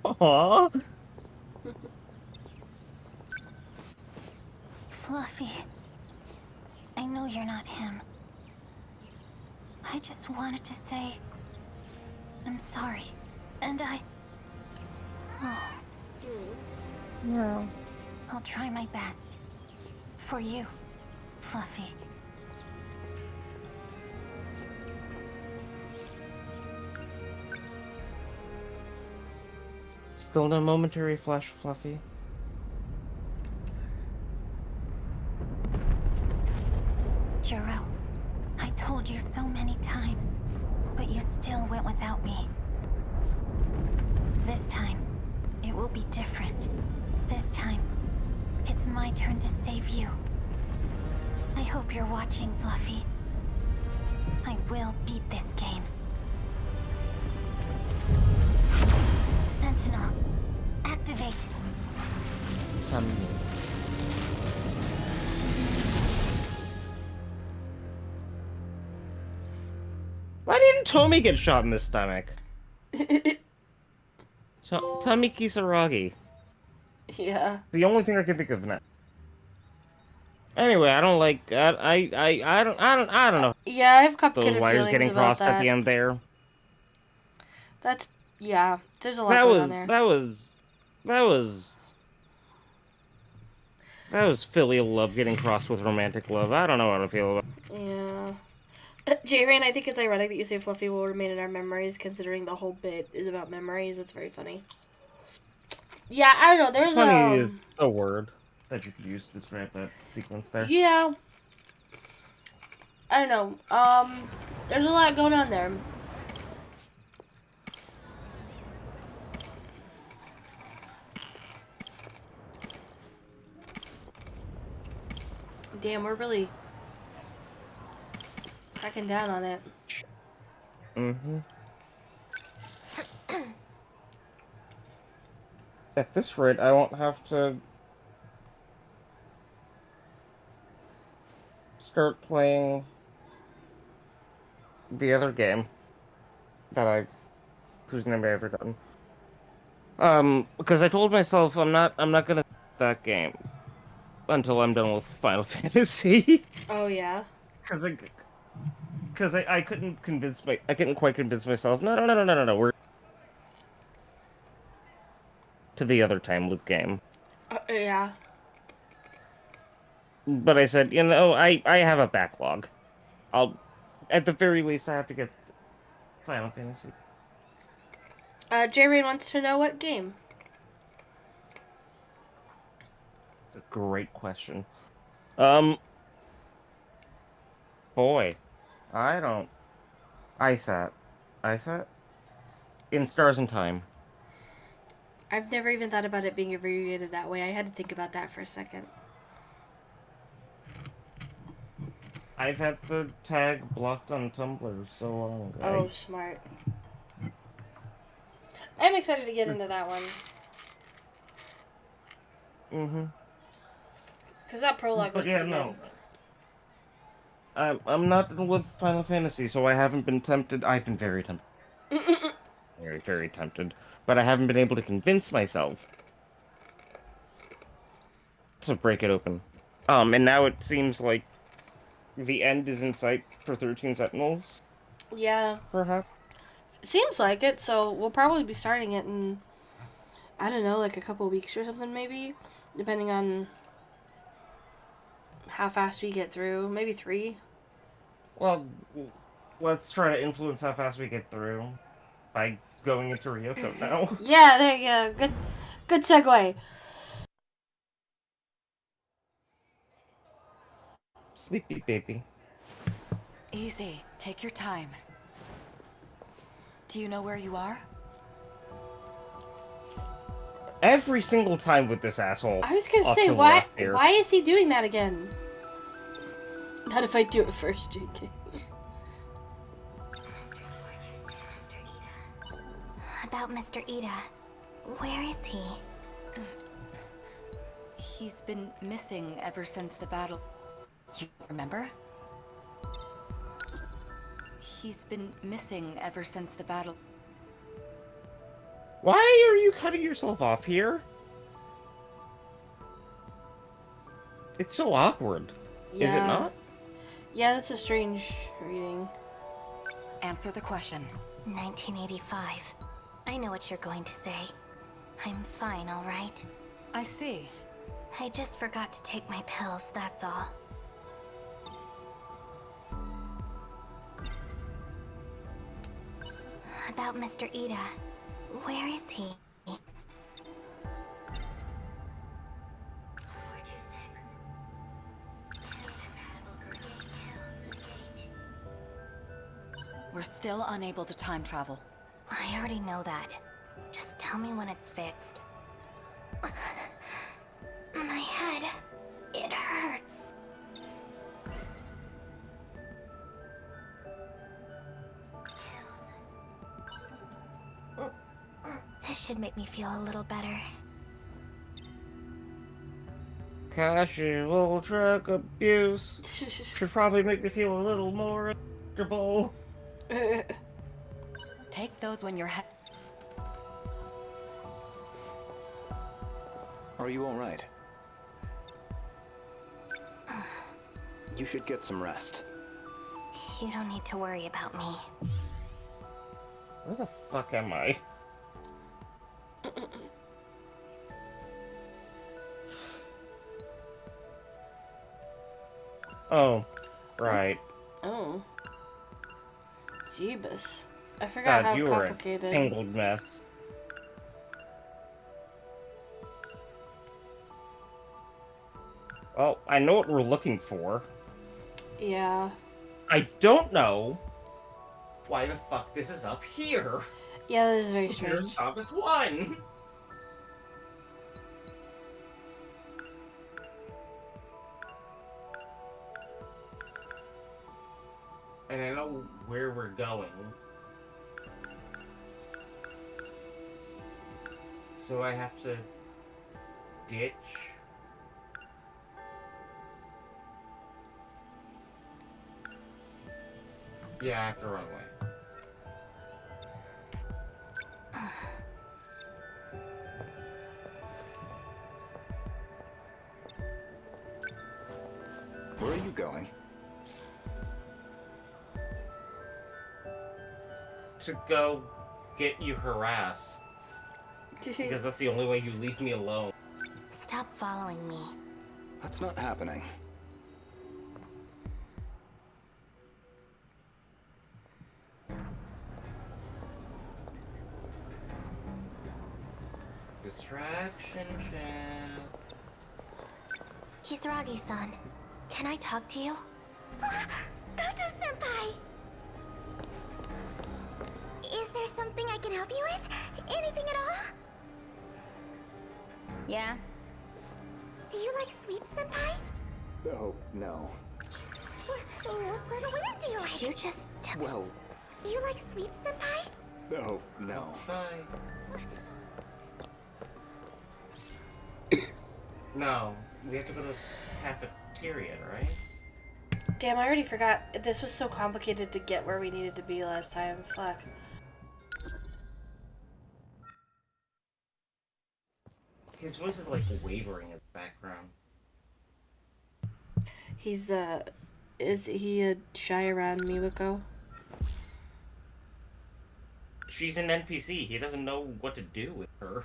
Speaker 1: Aww.
Speaker 8: Fluffy. I know you're not him. I just wanted to say... I'm sorry. And Oh.
Speaker 1: No.
Speaker 8: I'll try my best. For you, Fluffy.
Speaker 1: Still no momentary flash, Fluffy.
Speaker 8: Juro, I told you so many times, but you still went without me. This time, it will be different. This time, it's my turn to save you. I hope you're watching, Fluffy. I will beat this game. Sentinel, activate.
Speaker 1: Why didn't Tommy get shot in the stomach? Tommy Kisaragi.
Speaker 2: Yeah.
Speaker 1: The only thing I can think of now. Anyway, I don't like. I don't know.
Speaker 2: Yeah, I have complicated
Speaker 1: Those wires
Speaker 2: feelings
Speaker 1: getting
Speaker 2: about
Speaker 1: crossed
Speaker 2: that.
Speaker 1: at the end there.
Speaker 2: Yeah. There's a lot going on there.
Speaker 1: That was filial love getting crossed with romantic love. I don't know how to feel about.
Speaker 2: Yeah. J-Ran, I think it's ironic that you say Fluffy will remain in our memories, considering the whole bit is about memories. It's very funny. Yeah, I don't know. There's
Speaker 1: Funny is a word that you could use to describe that sequence there.
Speaker 2: Yeah. I don't know. There's a lot going on there. Damn, we're really cracking down on it.
Speaker 1: Mm-hmm. At this rate, I won't have to start playing the other game that whose name I've forgotten. Because I told myself I'm not gonna that game until I'm done with Final Fantasy.
Speaker 2: Oh yeah.
Speaker 1: Because because I couldn't quite convince myself. No. We're to the other time loop game.
Speaker 2: Yeah.
Speaker 1: But I said, I have a backlog. At the very least, I have to get Final Fantasy.
Speaker 2: J-Rain wants to know what game.
Speaker 1: It's a great question. Boy, I don't. ISAT. ISAT? In Stars and Time.
Speaker 2: I've never even thought about it being abbreviated that way. I had to think about that for a second.
Speaker 1: I've had the tag blocked on Tumblr so long.
Speaker 2: Oh, smart. I'm excited to get into that one.
Speaker 1: Mm-hmm.
Speaker 2: Because that prologue was pretty
Speaker 1: no.
Speaker 2: good.
Speaker 1: I'm not done with Final Fantasy, so I haven't been tempted. I've been very tempted. Very, very tempted. But I haven't been able to convince myself to break it open. And now it seems like the end is in sight for 13 Sentinels.
Speaker 2: Yeah.
Speaker 1: Perhaps.
Speaker 2: It seems like it, so we'll probably be starting it in, I don't know, like a couple of weeks or something maybe, depending on how fast we get through. Maybe 3.
Speaker 1: Well, let's try to influence how fast we get through by going into Ryoko now.
Speaker 2: Yeah, there you go. Good segue.
Speaker 1: Sleepy baby.
Speaker 12: Easy. Take your time. Do you know where you are?
Speaker 1: Every single time with this asshole.
Speaker 2: I was gonna say, why is he doing that again? Not if I do it first, JK.
Speaker 10: About Mr. Ida. Where is he?
Speaker 12: He's been missing ever since the battle. You remember? He's been missing ever since the battle.
Speaker 1: Why are you cutting yourself off here? It's so awkward.
Speaker 2: Yeah.
Speaker 1: Is it not?
Speaker 2: Yeah, that's a strange reading.
Speaker 12: Answer the question.
Speaker 10: 1985. I know what you're going to say. I'm fine, all right?
Speaker 12: I see.
Speaker 10: I just forgot to take my pills, that's all. About Mr. Ida. Where is he?
Speaker 12: 426. We're still unable to time travel.
Speaker 10: I already know that. Just tell me when it's fixed. My head. It hurts. This should make me feel a little better.
Speaker 1: Casual drug abuse should probably make me feel a little more comfortable.
Speaker 12: Take those when you're
Speaker 11: Are you all right? You should get some rest.
Speaker 10: You don't need to worry about me.
Speaker 1: Where the fuck am I? Oh, right.
Speaker 2: Oh. Jeebus. I forgot how
Speaker 1: you
Speaker 2: complicated.
Speaker 1: Were a tangled mess. Well, I know what we're looking for.
Speaker 2: Yeah.
Speaker 1: I don't know why the fuck this is up here.
Speaker 2: Yeah, that is very strange.
Speaker 1: Here's Thomas 1. And I know where we're going. So I have to ditch. Yeah, I have to run away.
Speaker 11: Where are you going?
Speaker 1: to go get you harassed. Because that's the only way you leave me alone.
Speaker 10: Stop following me.
Speaker 11: That's not happening.
Speaker 1: Distraction chat.
Speaker 10: Kisaragi-san, can I talk to you? Goto-senpai! Is there something I can help you with? Anything at all? Yeah? Do you like sweets, senpai?
Speaker 11: Oh, no.
Speaker 10: What sort of women do you like? Did you just tell me?
Speaker 11: Well,
Speaker 10: Do you like sweets, senpai?
Speaker 11: oh, no.
Speaker 1: Bye. No, we have to go to the cafeteria, right?
Speaker 2: Damn, I already forgot. This was so complicated to get where we needed to be last time. Fuck.
Speaker 1: His voice is like wavering in the background.
Speaker 2: He's, is he shy around Miwako?
Speaker 1: She's an NPC. He doesn't know what to do with her.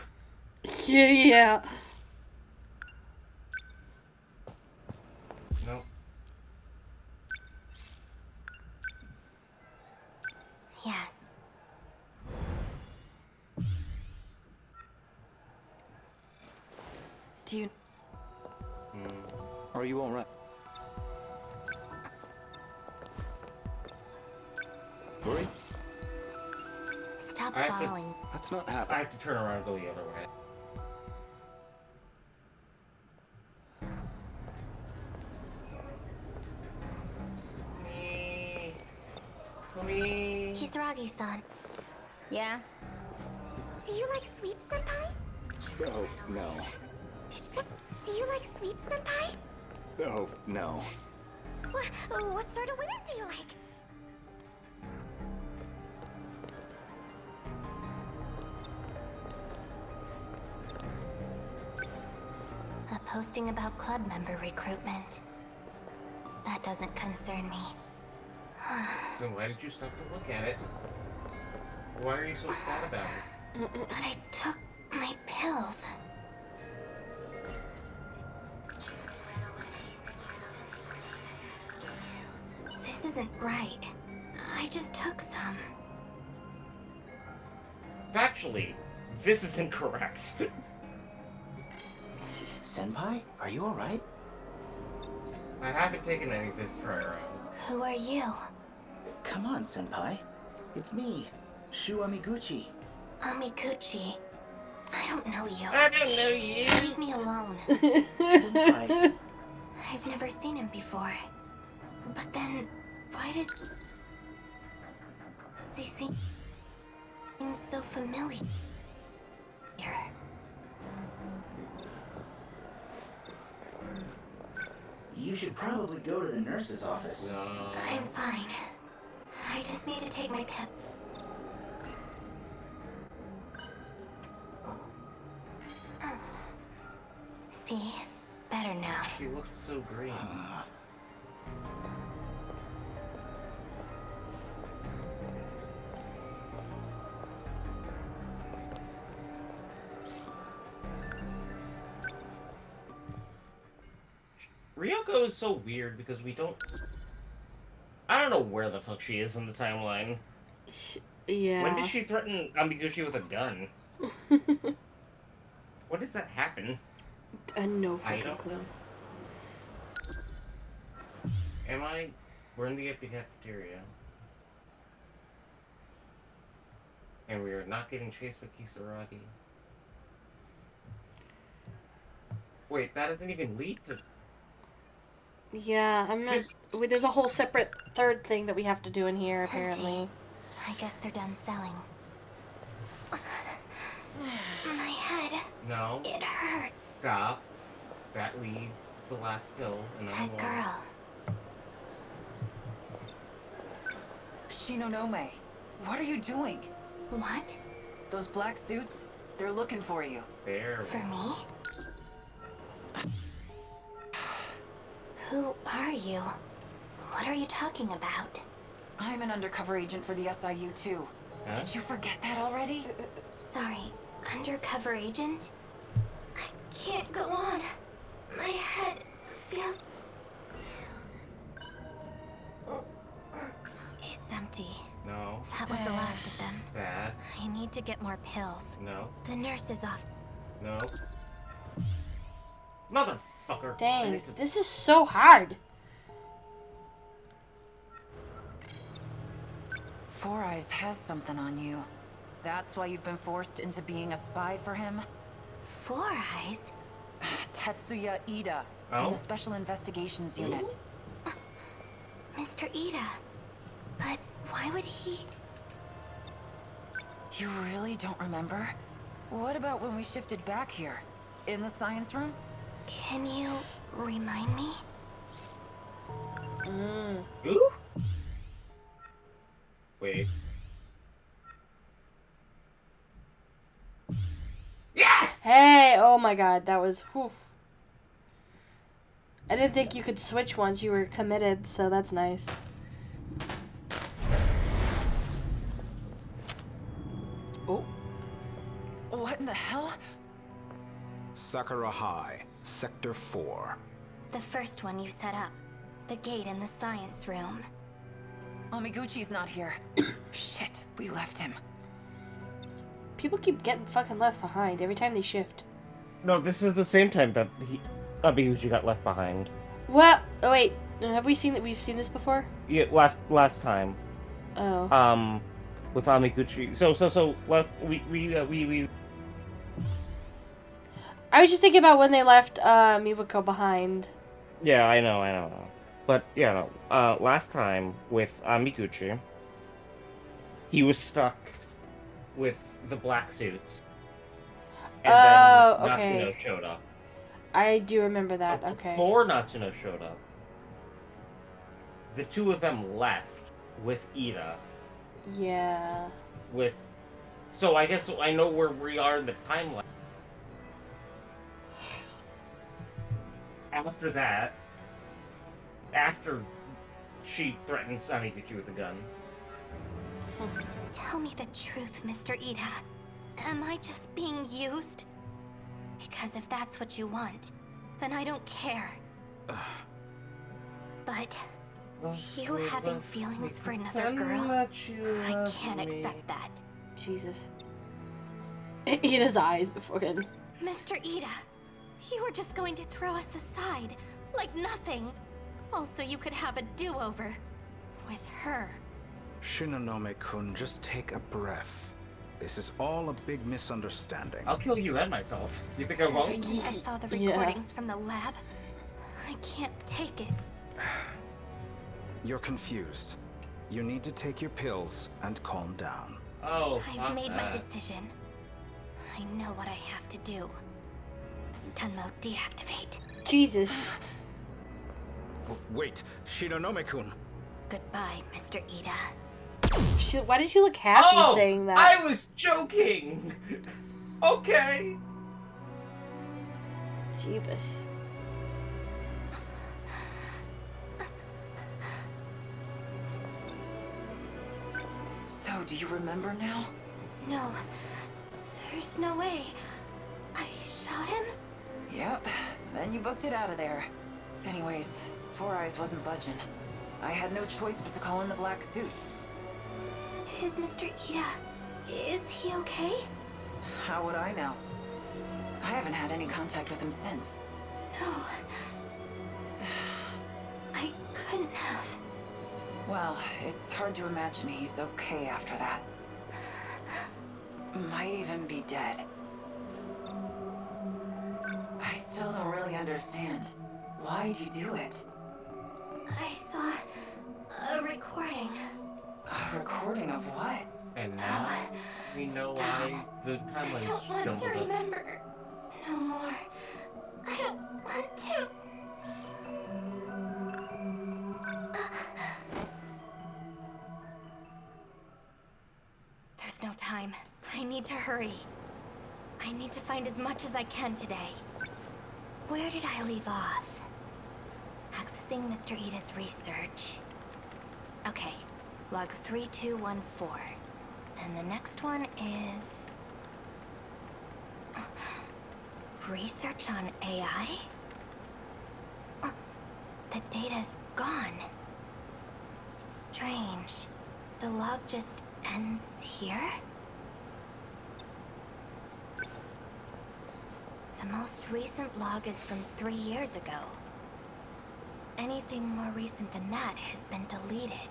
Speaker 2: Yeah.
Speaker 1: No.
Speaker 10: Yes.
Speaker 12: Do you...
Speaker 11: Are you all right? Worry?
Speaker 10: Stop
Speaker 1: I have to-
Speaker 10: following.
Speaker 11: That's not
Speaker 1: I
Speaker 11: happening.
Speaker 1: have to turn around and go the other way. Me.
Speaker 10: Kisaragi-san. Yeah? Do you like sweets, senpai?
Speaker 11: Oh, no.
Speaker 10: Do you like sweets, senpai?
Speaker 11: Oh, no.
Speaker 10: What sort of women do you like? A posting about club member recruitment. That doesn't concern me.
Speaker 1: Then why did you stop to look at it? Why are you so sad about it?
Speaker 10: But I took my pills. This isn't right. I just took some.
Speaker 1: Factually, this is incorrect.
Speaker 13: Senpai, are you alright?
Speaker 1: I haven't taken any this try around.
Speaker 10: Who are you?
Speaker 13: Come on, Senpai. It's me, Shu Amiguchi.
Speaker 10: Amiguchi. I don't know you.
Speaker 1: I don't know you.
Speaker 10: Leave me alone.
Speaker 13: Senpai,
Speaker 10: I've never seen him before. But then, why does he seem so familiar?
Speaker 13: you should probably go to the nurse's office.
Speaker 1: No.
Speaker 10: I'm fine. I just need to take my pip. See? Better now.
Speaker 1: She looks so green. Ryoko is so weird because we don't... I don't know where the fuck she is in the timeline.
Speaker 2: Yeah.
Speaker 1: When did she threaten Amiguchi with a gun? When does that happen?
Speaker 2: No
Speaker 1: I
Speaker 2: fucking
Speaker 1: don't
Speaker 2: clue.
Speaker 1: know. Am I? We're in the empty cafeteria. And we are not getting chased by Kisaragi. Wait, that doesn't even lead to...
Speaker 2: Yeah, I'm not. Wait, there's a whole separate third thing that we have to do in here,
Speaker 10: Empty.
Speaker 2: apparently.
Speaker 10: I guess they're done selling. My head.
Speaker 1: No.
Speaker 10: It hurts.
Speaker 1: Stop. That leads to the last kill. And then
Speaker 10: That girl.
Speaker 12: Shinonome, what are you doing?
Speaker 10: What?
Speaker 12: Those black suits? They're looking for you.
Speaker 1: There.
Speaker 10: For me? Who are you? What are you talking about?
Speaker 12: I'm an undercover agent for the SIU too.
Speaker 5: Did you forget that already?
Speaker 10: Sorry, undercover agent? I can't go on. My head feels... It's empty.
Speaker 1: No.
Speaker 10: That was the last of them.
Speaker 1: Bad.
Speaker 10: I need to get more pills.
Speaker 1: No.
Speaker 10: The nurse is off.
Speaker 1: No. Motherfucker.
Speaker 2: Dang, this is so hard.
Speaker 5: Four Eyes has something on you. That's why you've been forced into being a spy for him?
Speaker 10: Four Eyes?
Speaker 5: Tetsuya Ida, from the Special Investigations Unit.
Speaker 10: Mr. Ida. But why would he...
Speaker 5: You really don't remember? What about when we shifted back here? In the science room?
Speaker 10: Can you remind me?
Speaker 1: Ooh? Wait. Yes!
Speaker 2: Hey, oh my god, that was... Whew. I didn't think you could switch once you were committed, so that's nice. Oh.
Speaker 5: What in the hell?
Speaker 14: Sakura High, Sector 4.
Speaker 10: The first one you set up. The gate in the science room.
Speaker 5: Omiguchi's not here. Shit, we left him.
Speaker 2: People keep getting fucking left behind every time they shift.
Speaker 1: No, this is the same time that Abiyuji got left behind.
Speaker 2: Well, oh wait, have we seen that? We've seen this before?
Speaker 1: Yeah, last time.
Speaker 2: Oh.
Speaker 1: With Amiguchi. So we.
Speaker 2: I was just thinking about when they left Miwako behind.
Speaker 1: Yeah, I know. But yeah, no. Last time with Amiguchi, he was stuck with the black suits. And then
Speaker 2: okay.
Speaker 1: Natsuno showed up.
Speaker 2: I do remember that. Okay.
Speaker 1: Before Natsuno showed up, the two of them left with Ida.
Speaker 2: Yeah.
Speaker 1: So I guess I know where we are in the timeline. After that, after she threatens Amiguchi with a gun.
Speaker 10: Tell me the truth, Mr. Ida. Am I just being used? Because if that's what you want, then I don't care. But you having feelings for another girl, I can't accept that.
Speaker 2: Jesus. Ida's eyes, fucking.
Speaker 10: Mr. Ida, you were just going to throw us aside, like nothing. Also, you could have a do-over with her.
Speaker 14: Shinonome-kun, just take a breath. This is all a big misunderstanding.
Speaker 1: I'll kill you and myself. You think I won't?
Speaker 10: Ever since I saw the recordings from the lab, I can't take it.
Speaker 14: You're confused. You need to take your pills and calm down.
Speaker 1: Oh,
Speaker 10: I've made my decision. I know what I have to do. Stun mode deactivate.
Speaker 2: Jesus.
Speaker 14: Wait, Shinonome-kun.
Speaker 10: Goodbye, Mr. Ida.
Speaker 2: Why did she look happy saying that?
Speaker 1: I was joking! Okay.
Speaker 2: Jeebus.
Speaker 5: So, do you remember now?
Speaker 10: No. There's no way. I shot him?
Speaker 5: Yep. Then you booked it out of there. Anyways, Four Eyes wasn't budging. I had no choice but to call in the black suits.
Speaker 10: Is Mr. Ida... is he okay?
Speaker 5: How would I know? I haven't had any contact with him since.
Speaker 10: No. I couldn't have.
Speaker 5: Well, it's hard to imagine he's okay after that. Might even be dead. I still don't really understand. Why'd you do it?
Speaker 10: I saw a recording.
Speaker 5: A recording of what?
Speaker 1: And now we know why the timeline's
Speaker 10: I don't want
Speaker 1: jumbled
Speaker 10: to
Speaker 1: up.
Speaker 10: remember. No more. I don't want to. There's no time. I need to hurry. I need to find as much as I can today. Where did I leave off? Accessing Mr. Ida's research. Okay, log 3214. And the next one is... research on AI? The data's gone. Strange. The log just ends here? The most recent log is from 3 years ago. Anything more recent than that has been deleted.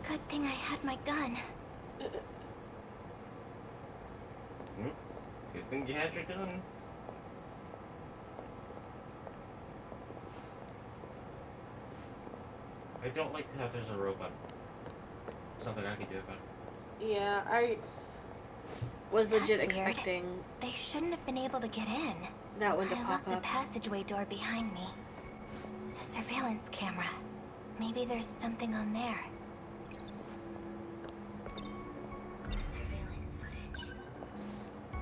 Speaker 10: Good thing I had my gun.
Speaker 1: Good thing you had your gun. I don't like how there's a robot. Something I can do about it.
Speaker 2: Yeah, I was
Speaker 10: That's
Speaker 2: legit
Speaker 10: weird.
Speaker 2: expecting
Speaker 10: They shouldn't have been able to get in.
Speaker 2: that one to
Speaker 10: I
Speaker 2: pop
Speaker 10: locked the
Speaker 2: up.
Speaker 10: passageway door behind me. The surveillance camera. Maybe there's something on there.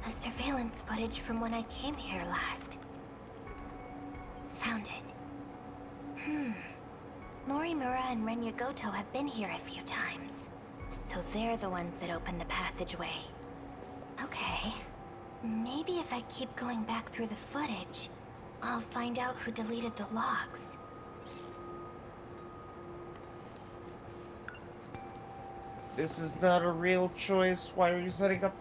Speaker 10: The surveillance footage from when I came here last. Found it. Morimura and Renya Goto have been here a few times. So they're the ones that opened the passageway. Okay. Maybe if I keep going back through the footage, I'll find out who deleted the logs.
Speaker 1: This is not a real choice. Why are you setting up?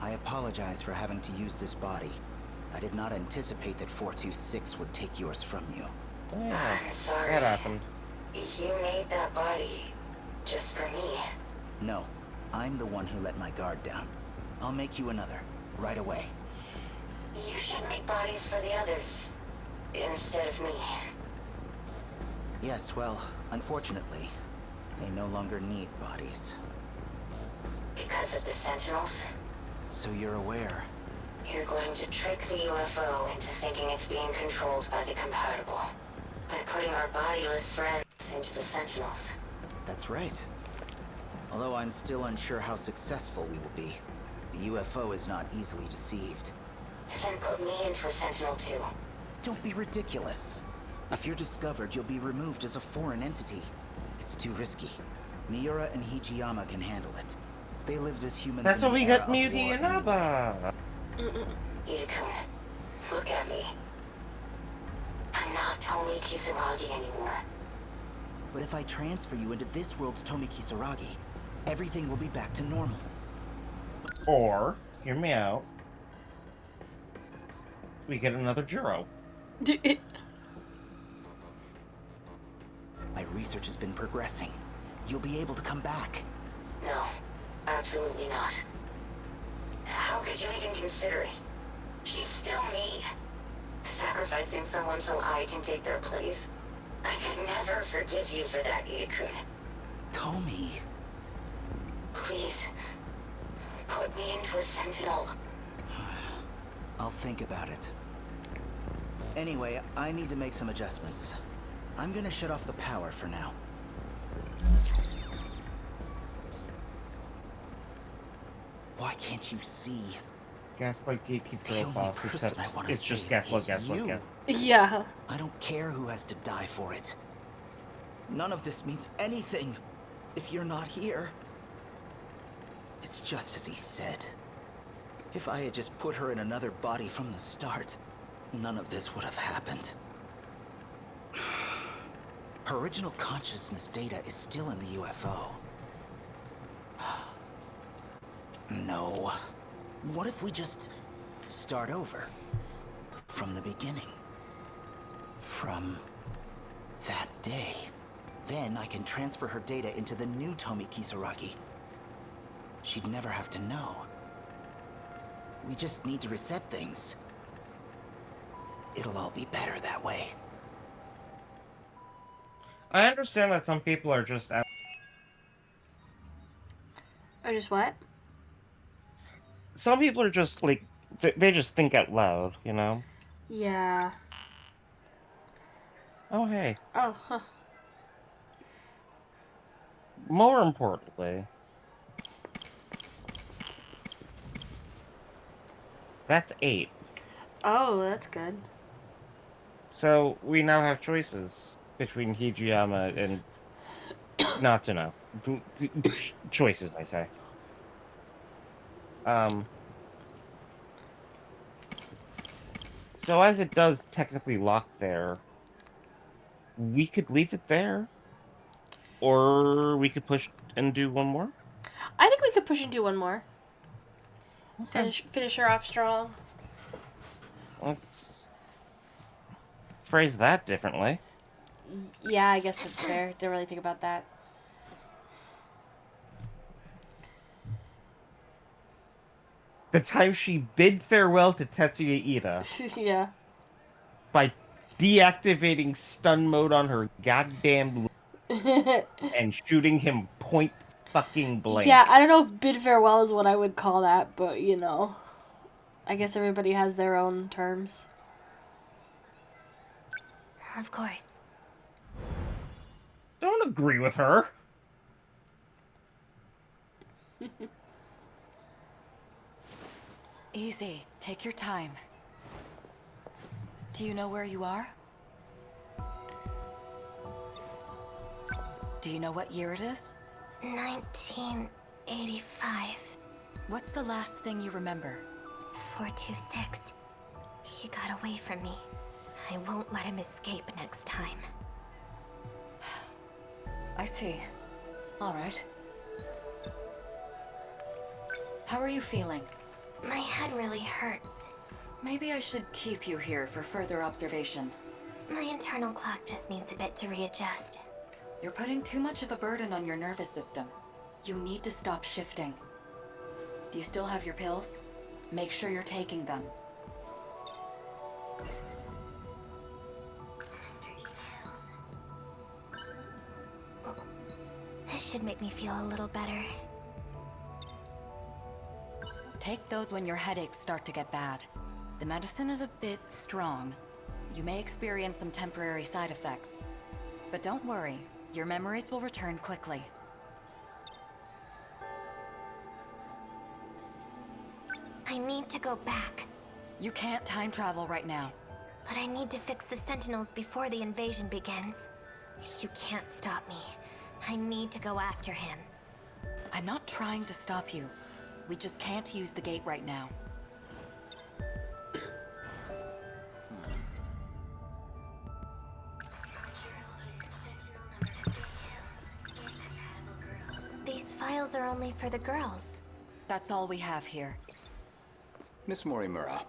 Speaker 13: I apologize for having to use this body. I did not anticipate that 426 would take yours from you.
Speaker 1: Yeah,
Speaker 9: I'm sorry.
Speaker 1: that happened.
Speaker 9: You made that body just for me.
Speaker 13: No, I'm the one who let my guard down. I'll make you another, right away.
Speaker 9: You should make bodies for the others, instead of me.
Speaker 13: Yes, well, unfortunately, they no longer need bodies.
Speaker 9: Because of the Sentinels,
Speaker 13: So you're aware.
Speaker 9: you're going to trick the UFO into thinking it's being controlled by the compatible. By putting our bodiless friends into the Sentinels.
Speaker 13: That's right. Although I'm still unsure how successful we will be. The UFO is not easily deceived.
Speaker 9: Then put me into a Sentinel too.
Speaker 13: Don't be ridiculous. If you're discovered, you'll be removed as a foreign entity. It's too risky. Miura and Hijiyama can handle it. They lived as humans.
Speaker 1: That's
Speaker 13: in
Speaker 1: why we
Speaker 13: an era
Speaker 1: got
Speaker 13: of
Speaker 1: Miyuki
Speaker 13: war
Speaker 1: and
Speaker 13: anyway.
Speaker 1: Naba.
Speaker 9: Yukun, look at me. I'm not Tomi Kisaragi anymore.
Speaker 13: But if I transfer you into this world's Tomi Kisaragi, everything will be back to normal.
Speaker 1: Or, hear me out, we get another Juro.
Speaker 13: My research has been progressing. You'll be able to come back.
Speaker 9: No, absolutely not. How could you even consider it? She's still me. Sacrificing someone so I can take their place. I could never forgive you for that, Itakun.
Speaker 13: Tomi.
Speaker 9: Please, put me into a Sentinel.
Speaker 13: I'll think about it. Anyway, I need to make some adjustments. I'm gonna shut off the power for now. Why can't you see?
Speaker 1: Gaslight Gatekeeper
Speaker 13: The only
Speaker 1: boss,
Speaker 13: person
Speaker 1: except
Speaker 13: I wanna
Speaker 1: it's just
Speaker 13: save
Speaker 1: Gaslight,
Speaker 13: is
Speaker 1: Gaslight,
Speaker 13: you.
Speaker 1: Gaslight.
Speaker 2: Yeah.
Speaker 13: I don't care who has to die for it. None of this means anything if you're not here. It's just as he said. If I had just put her in another body from the start, none of this would have happened. Her original consciousness data is still in the UFO. No. What if we just start over? From the beginning. From that day. Then I can transfer her data into the new Tomi Kisaragi. She'd never have to know. We just need to reset things. It'll all be better that way.
Speaker 1: I understand that some people are just out.
Speaker 2: Or just what?
Speaker 1: Some people are just like they just think out loud, you know.
Speaker 2: Yeah.
Speaker 1: Oh hey.
Speaker 2: Oh, huh.
Speaker 1: More importantly, that's 8.
Speaker 2: Oh, that's good.
Speaker 1: So we now have choices between Hijiyama and Natsuno. Choices, I say. Um. So as it does technically lock there, we could leave it there, or we could push and do one more.
Speaker 2: I think we could push and do one more.
Speaker 1: Okay.
Speaker 2: Finish her off strong.
Speaker 1: Let's phrase that differently.
Speaker 2: Yeah, I guess that's fair. Didn't really think about that.
Speaker 1: The time she bid farewell to Tetsuya Ida
Speaker 2: Yeah.
Speaker 1: by deactivating stun mode on her goddamn and shooting him point fucking blank.
Speaker 2: Yeah, I don't know if bid farewell is what I would call that, but you know. I guess everybody has their own terms.
Speaker 8: Of course.
Speaker 1: Don't agree with her.
Speaker 12: Easy. Take your time. Do you know where you are? Do you know what year it is?
Speaker 8: 1985.
Speaker 12: What's the last thing you remember?
Speaker 8: 426. He got away from me. I won't let him escape next time.
Speaker 12: I see. All right. How are you feeling?
Speaker 8: My head really hurts.
Speaker 12: Maybe I should keep you here for further observation.
Speaker 8: My internal clock just needs a bit to readjust.
Speaker 12: You're putting too much of a burden on your nervous system. You need to stop shifting. Do you still have your pills? Make sure you're taking them.
Speaker 8: This should make me feel a little better.
Speaker 12: Take those when your headaches start to get bad. The medicine is a bit strong. You may experience some temporary side effects. But don't worry, your memories will return quickly.
Speaker 8: I need to go back.
Speaker 12: You can't time travel right now.
Speaker 8: But I need to fix the Sentinels before the invasion begins. You can't stop me. I need to go after him.
Speaker 12: I'm not trying to stop you. We just can't use the gate right now.
Speaker 8: These files are only for the girls.
Speaker 12: That's all we have here.
Speaker 14: Miss Morimura,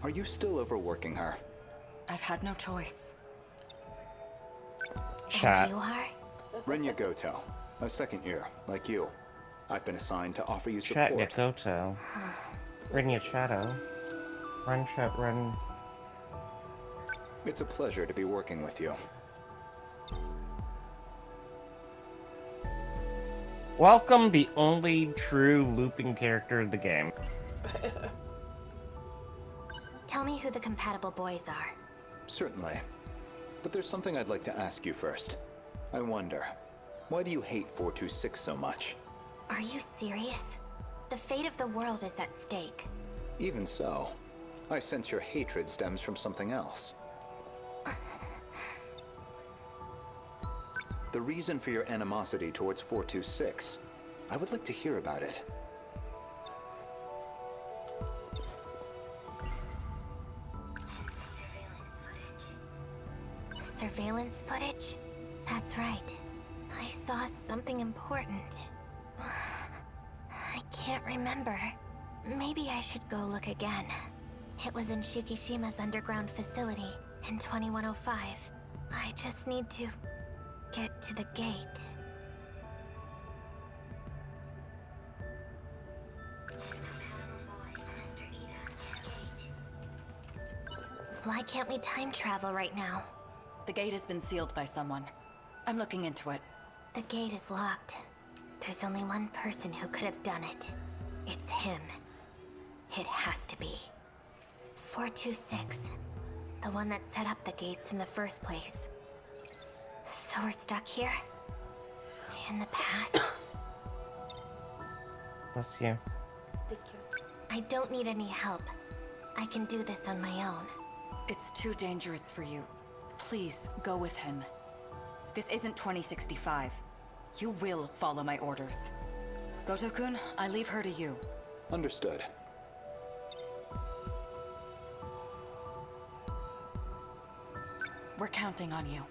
Speaker 14: are you still overworking her?
Speaker 12: I've had no choice.
Speaker 1: Chat.
Speaker 8: And you are?
Speaker 14: Renya Goto, a second year, like you. I've been assigned to offer you
Speaker 1: Chat
Speaker 14: support.
Speaker 1: Yakoto. Renya Shadow. Run chat run.
Speaker 14: It's a pleasure to be working with you.
Speaker 1: Welcome the only true looping character of the game.
Speaker 8: Tell me who the compatible boys are.
Speaker 14: Certainly. But there's something I'd like to ask you first. I wonder, why do you hate 426 so much?
Speaker 8: Are you serious? The fate of the world is at stake.
Speaker 14: Even so, I sense your hatred stems from something else. The reason for your animosity towards 426. I would like to hear about it.
Speaker 8: Surveillance footage? That's right. I saw something important. I can't remember. Maybe I should go look again. It was in Shikishima's underground facility in 2105. I just need to get to the gate. Why can't we time travel right now?
Speaker 12: The gate has been sealed by someone. I'm looking into it.
Speaker 10: The gate is locked. There's only one person who could have done it. It's him. It has to be. 426. The one that set up the gates in the first place. So we're stuck here? In the past?
Speaker 15: Bless you.
Speaker 2: Thank you.
Speaker 10: I don't need any help. I can do this on my own.
Speaker 12: It's too dangerous for you. Please, go with him. This isn't 2065. You will follow my orders. Goto-kun, I leave her to you.
Speaker 14: Understood.
Speaker 12: We're counting on you.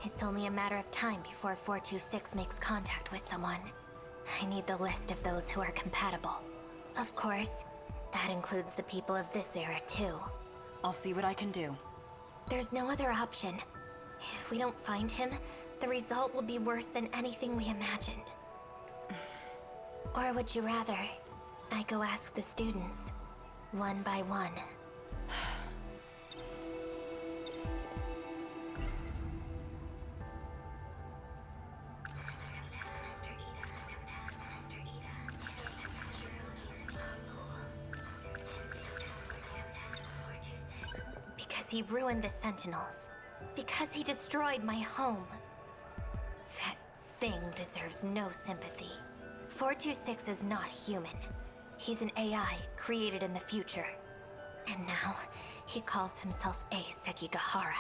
Speaker 10: It's only a matter of time before 426 makes contact with someone. I need the list of those who are compatible. Of course, that includes the people of this era too.
Speaker 12: I'll see what I can do.
Speaker 10: There's no other option. If we don't find him, the result will be worse than anything we imagined. Or would you rather I go ask the students, one by one? Because he ruined the Sentinels. Because he destroyed my home. That thing deserves no sympathy. 426 is not human. He's an AI created in the future. And now, he calls himself a Sekigahara.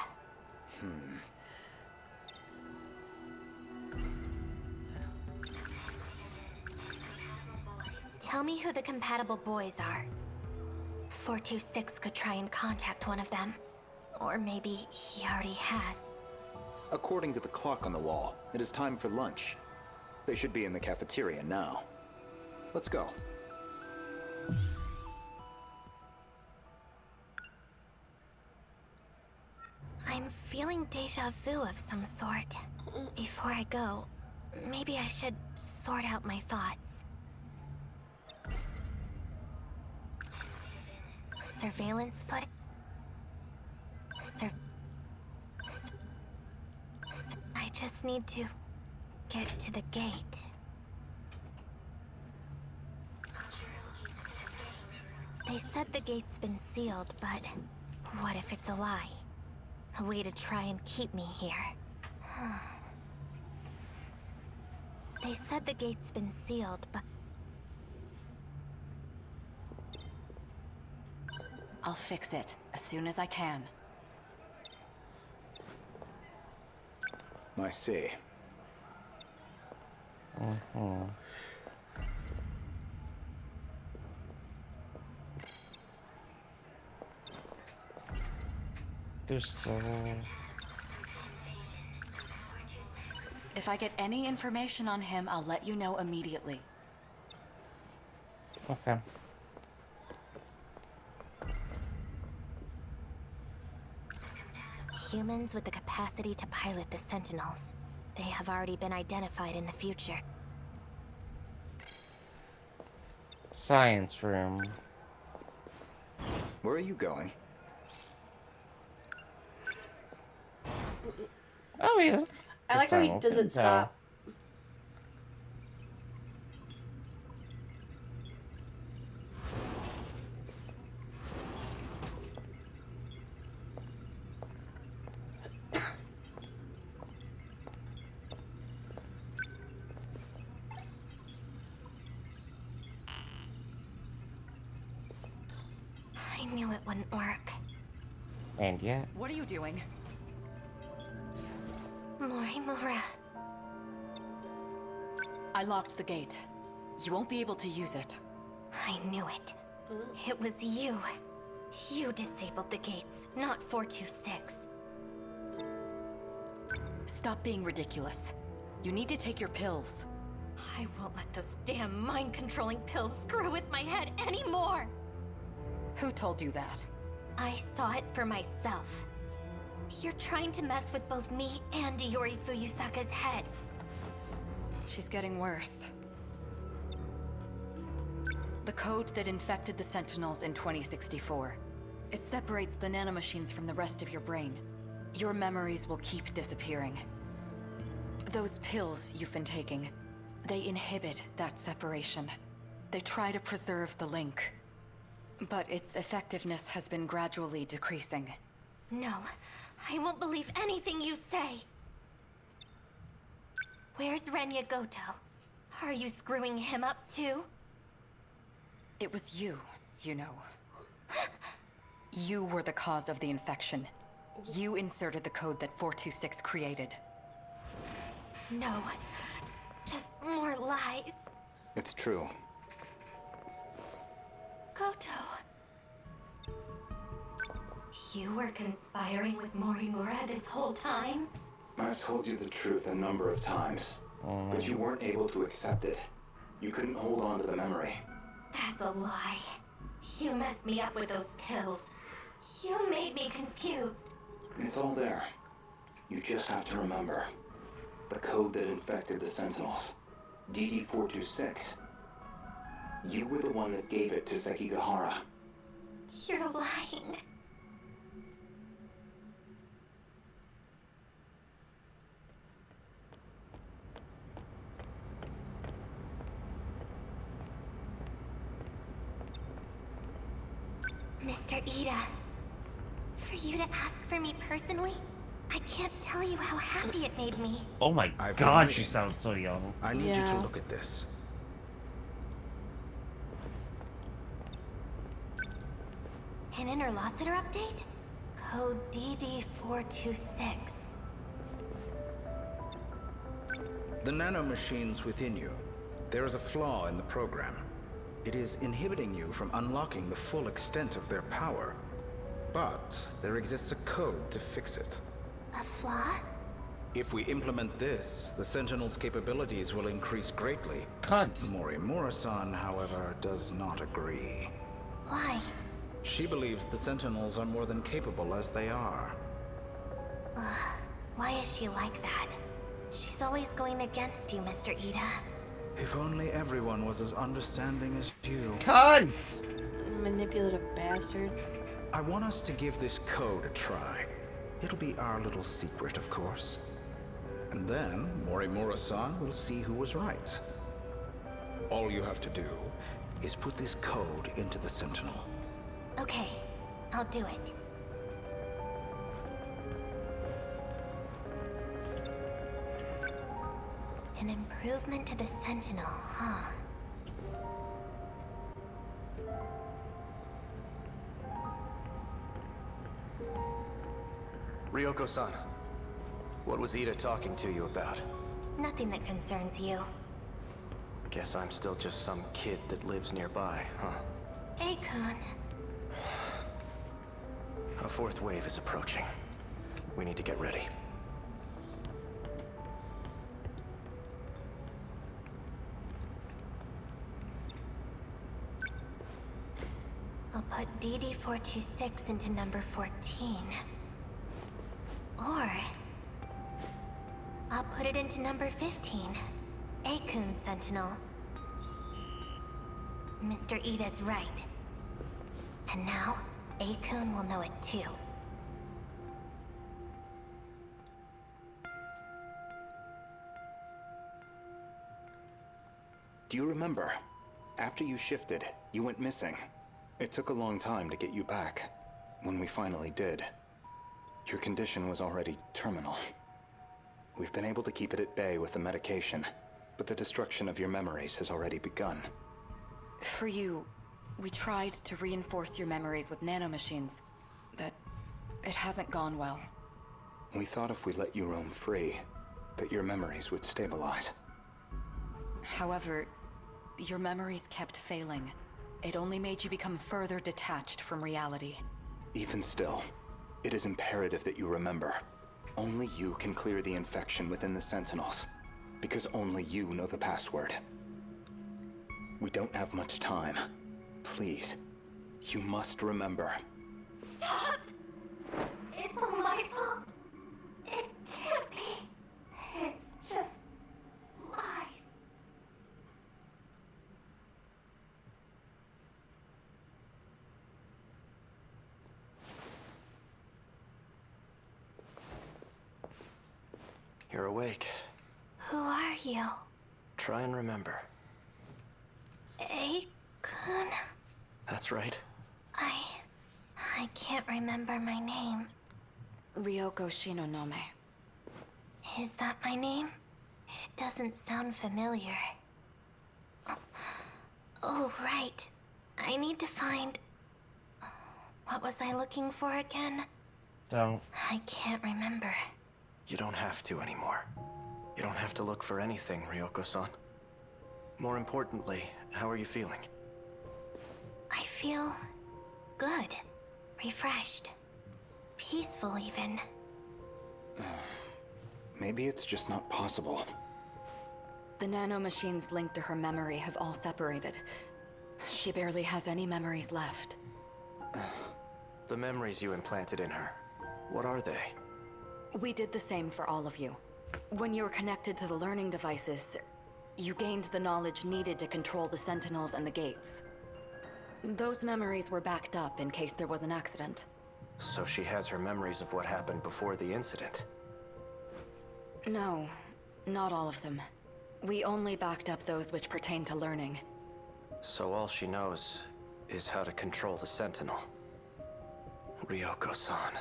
Speaker 10: Tell me who the compatible boys are. 426 could try and contact one of them. Or maybe he already has.
Speaker 14: According to the clock on the wall, it is time for lunch. They should be in the cafeteria now. Let's go.
Speaker 10: I'm feeling deja vu of some sort. Before I go, maybe I should sort out my thoughts. Surveillance footage? I just need to get to the gate. They said the gate's been sealed, but what if it's a lie? A way to try and keep me here. They said the gate's been sealed, but...
Speaker 12: I'll fix it as soon as I can.
Speaker 14: I see.
Speaker 15: There's still...
Speaker 12: If I get any information on him, I'll let you know immediately.
Speaker 15: Okay.
Speaker 10: Humans with the capacity to pilot the Sentinels. They have already been identified in the future.
Speaker 15: Science room.
Speaker 14: Where are you going?
Speaker 15: Oh, he is.
Speaker 2: I like how he doesn't stop.
Speaker 10: I knew it wouldn't work.
Speaker 15: And yet...
Speaker 12: What are you doing?
Speaker 10: Morimura.
Speaker 12: I locked the gate. You won't be able to use it.
Speaker 10: I knew it. It was you. You disabled the gates, not 426.
Speaker 12: Stop being ridiculous. You need to take your pills.
Speaker 10: I won't let those damn mind-controlling pills screw with my head anymore!
Speaker 12: Who told you that?
Speaker 10: I saw it for myself. You're trying to mess with both me and Iori Fuyusaka's heads.
Speaker 12: She's getting worse. The code that infected the Sentinels in 2064. It separates the nanomachines from the rest of your brain. Your memories will keep disappearing. Those pills you've been taking, they inhibit that separation. They try to preserve the link. But its effectiveness has been gradually decreasing.
Speaker 8: No, I won't believe anything you say. Where's Renya Goto? Are you screwing him up too?
Speaker 12: It was you, you know. You were the cause of the infection. You inserted the code that 426 created.
Speaker 8: No, just more lies.
Speaker 14: It's true.
Speaker 8: Goto. You were conspiring with Morimura this whole time?
Speaker 11: I've told you the truth a number of times, but you weren't able to accept it. You couldn't hold on to the memory.
Speaker 8: That's a lie. You messed me up with those pills. You made me confused.
Speaker 11: It's all there. You just have to remember. The code that infected the Sentinels. DD-426. You were the one that gave it to Sekigahara.
Speaker 8: You're lying. Mr. Ida, for you to ask for me personally, I can't tell you how happy it made me.
Speaker 1: Oh my god, she sounds so young.
Speaker 13: I need you to look at this.
Speaker 8: An interlocutor update? Code DD-426.
Speaker 13: The nanomachines within you. There is a flaw in the program. It is inhibiting you from unlocking the full extent of their power. But there exists a code to fix it.
Speaker 8: A flaw?
Speaker 13: If we implement this, the Sentinel's capabilities will increase greatly.
Speaker 1: Cunt.
Speaker 13: Morimura-san, however, does not agree.
Speaker 8: Why?
Speaker 13: She believes the Sentinels are more than capable as they are.
Speaker 8: Why is she like that? She's always going against you, Mr. Ida.
Speaker 13: If only everyone was as understanding as you.
Speaker 1: Cunt!
Speaker 2: Manipulative bastard.
Speaker 13: I want us to give this code a try. It'll be our little secret, of course. And then, Morimura-san will see who was right. All you have to do is put this code into the Sentinel.
Speaker 8: Okay, I'll do it. An improvement to the Sentinel, huh?
Speaker 16: Ryoko-san, what was Ida talking to you about?
Speaker 8: Nothing that concerns you.
Speaker 16: Guess I'm still just some kid that lives nearby, huh?
Speaker 8: Akon.
Speaker 16: A fourth wave is approaching. We need to get ready.
Speaker 8: I'll put DD-426 into number 14. Or I'll put it into number 15. Akun Sentinel. Mr. Ida's right. And now, Akun will know it too.
Speaker 14: Do you remember? After you shifted, you went missing. It took a long time to get you back. When we finally did, your condition was already terminal. We've been able to keep it at bay with the medication, but the destruction of your memories has already begun.
Speaker 12: For you, we tried to reinforce your memories with nanomachines, but it hasn't gone well.
Speaker 14: We thought if we let you roam free, that your memories would stabilize.
Speaker 12: However, your memories kept failing. It only made you become further detached from reality.
Speaker 14: Even still, it is imperative that you remember. Only you can clear the infection within the Sentinels, because only you know the password. We don't have much time. Please, you must remember.
Speaker 8: Stop! It's all my fault. It can't be. It's just lies.
Speaker 16: You're awake.
Speaker 8: Who are you?
Speaker 16: Try and remember.
Speaker 8: Kun?
Speaker 16: That's right.
Speaker 8: I can't remember my name.
Speaker 12: Ryoko Shinonome.
Speaker 8: Is that my name? It doesn't sound familiar. Oh, right. I need to find... What was I looking for again?
Speaker 15: Don't.
Speaker 8: I can't remember.
Speaker 16: You don't have to anymore. You don't have to look for anything, Ryoko-san. More importantly, how are you feeling?
Speaker 8: I feel... good. Refreshed. Peaceful, even.
Speaker 14: Maybe it's just not possible.
Speaker 12: The nanomachines linked to her memory have all separated. She barely has any memories left.
Speaker 16: The memories you implanted in her, what are they?
Speaker 12: We did the same for all of you. When you were connected to the learning devices, you gained the knowledge needed to control the Sentinels and the gates. Those memories were backed up in case there was an accident.
Speaker 16: So she has her memories of what happened before the incident.
Speaker 12: No, not all of them. We only backed up those which pertain to learning.
Speaker 16: So all she knows is how to control the Sentinel. Ryoko-san.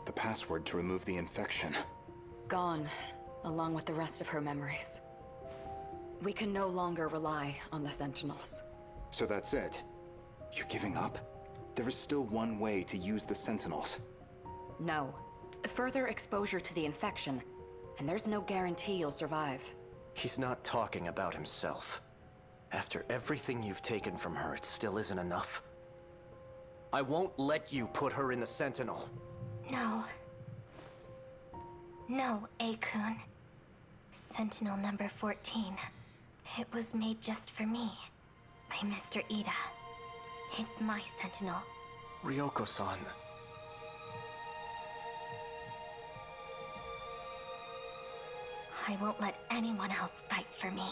Speaker 14: The password to remove the infection.
Speaker 12: Gone, along with the rest of her memories. We can no longer rely on the Sentinels.
Speaker 14: So that's it? You're giving up? There is still one way to use the Sentinels.
Speaker 12: No. Further exposure to the infection, and there's no guarantee you'll survive.
Speaker 16: He's not talking about himself. After everything you've taken from her, it still isn't enough. I won't let you put her in the Sentinel.
Speaker 8: No. No, Kun. Sentinel number 14. It was made just for me. By Mr. Ida. It's my Sentinel.
Speaker 16: Ryoko-san.
Speaker 8: I won't let anyone else fight for me.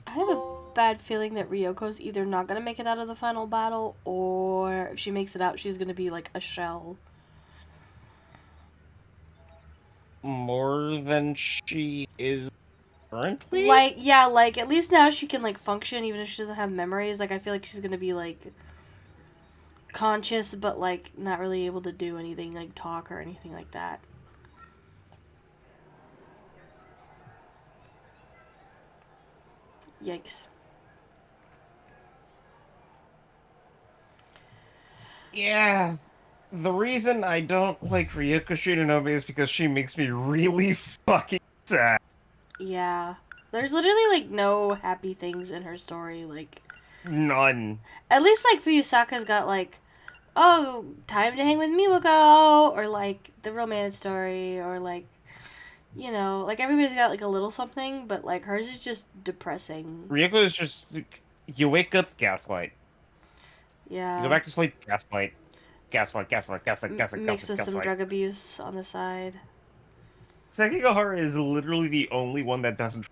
Speaker 2: I have a bad feeling that Ryoko's either not gonna make it out of the final battle, or if she makes it out, she's gonna be like a shell.
Speaker 15: More than she is currently?
Speaker 2: Like, yeah, like, at least now she can, like, function even if she doesn't have memories. Like, I feel like she's gonna be, like, conscious, but, like, not really able to do anything, like, talk or anything like that. Yikes.
Speaker 15: Yeah. The reason I don't like Ryoko Shinonome is because she makes me really fucking sad.
Speaker 2: Yeah. There's literally, like, no happy things in her story, like...
Speaker 15: None.
Speaker 2: At least, like, Fuyusaka's got, like, oh, time to hang with Miwako, or, like, the romance story, or, like, you know, like, everybody's got, like, a little something, but, like, hers is just depressing.
Speaker 15: Ryoko is just, like, you wake up, gaslight.
Speaker 2: Yeah.
Speaker 15: You go back to sleep, gaslight. Gaslight, gaslight, gaslight, gaslight,
Speaker 2: Mixed with
Speaker 15: gaslight,
Speaker 2: some drug abuse on the side.
Speaker 15: Sekigahara is literally the only one that doesn't.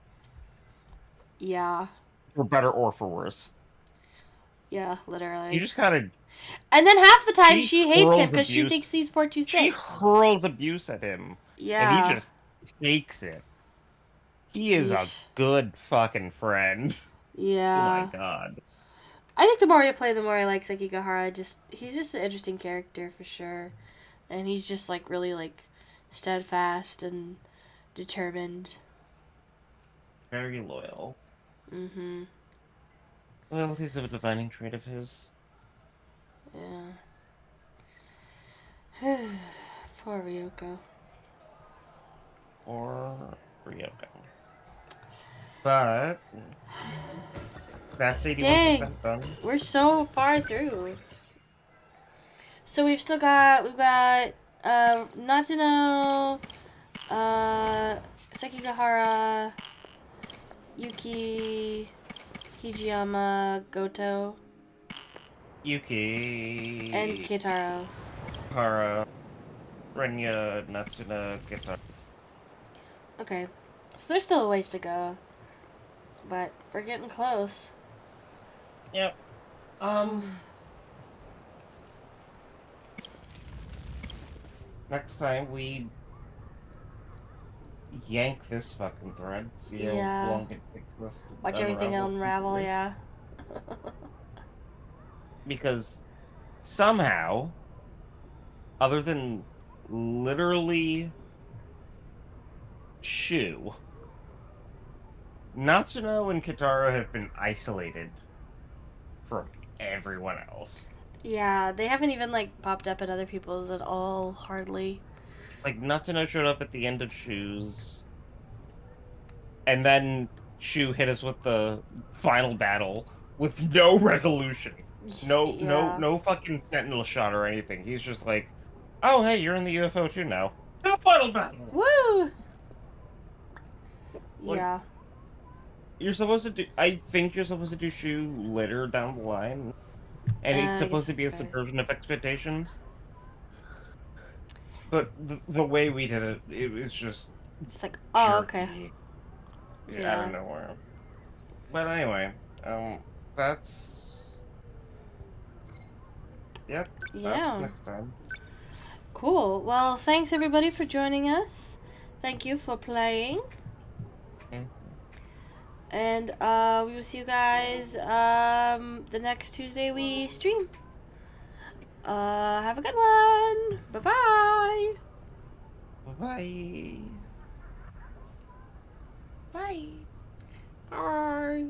Speaker 2: Yeah.
Speaker 15: For better or for worse.
Speaker 2: Yeah, literally.
Speaker 15: You just kind of.
Speaker 2: And then half the time she hates him because she
Speaker 15: abuse.
Speaker 2: thinks he's 426.
Speaker 15: She hurls abuse at him.
Speaker 2: Yeah.
Speaker 15: And he just fakes it. He is a good fucking friend.
Speaker 2: Yeah.
Speaker 15: Oh my god.
Speaker 2: I think the more you play, the more I like Sekigahara. He's just an interesting character for sure. And he's just, like, really, like, steadfast and determined.
Speaker 15: Very loyal.
Speaker 2: Mm-hmm.
Speaker 15: Loyalty is a defining trait of his.
Speaker 2: Yeah. Poor Ryoko.
Speaker 15: Or Ryoko. But that's 81% done.
Speaker 2: We're so far through. So we've got Natsuno, Sekigahara, Yuki, Hijiyama, Goto,
Speaker 15: Yuki.
Speaker 2: and Kitaro.
Speaker 15: Hara. Renya, Natsuna, Kitaro.
Speaker 2: Okay. So there's still a ways to go. But we're getting close.
Speaker 15: Yep. Next time we yank this fucking thread, see how long it takes us to
Speaker 2: watch everything unravel, yeah.
Speaker 15: Because somehow, other than literally Shu, Natsuno and Kitaro have been isolated from everyone else.
Speaker 2: Yeah, they haven't even, like, popped up at other people's at all, hardly.
Speaker 15: Like, Natsuno showed up at the end of Shu's, and then Shu hit us with the final battle with no resolution. No fucking sentinel shot or anything. He's just like, oh, hey, you're in the UFO too now. No final battle!
Speaker 2: Woo!
Speaker 15: Like,
Speaker 2: yeah.
Speaker 15: You're supposed to do... I think you're supposed to do Shu later down the line. And it's supposed to be a subversion of expectations. But the way we did it, it was just...
Speaker 2: Just like, oh, okay.
Speaker 15: Yeah, out of nowhere. But anyway, that's... Yep, that's next time.
Speaker 2: Cool. Well, thanks everybody for joining us. Thank you for playing. And we will see you guys the next Tuesday we stream. Have a good one. Bye-bye.
Speaker 15: Bye-bye. Bye.
Speaker 2: Bye.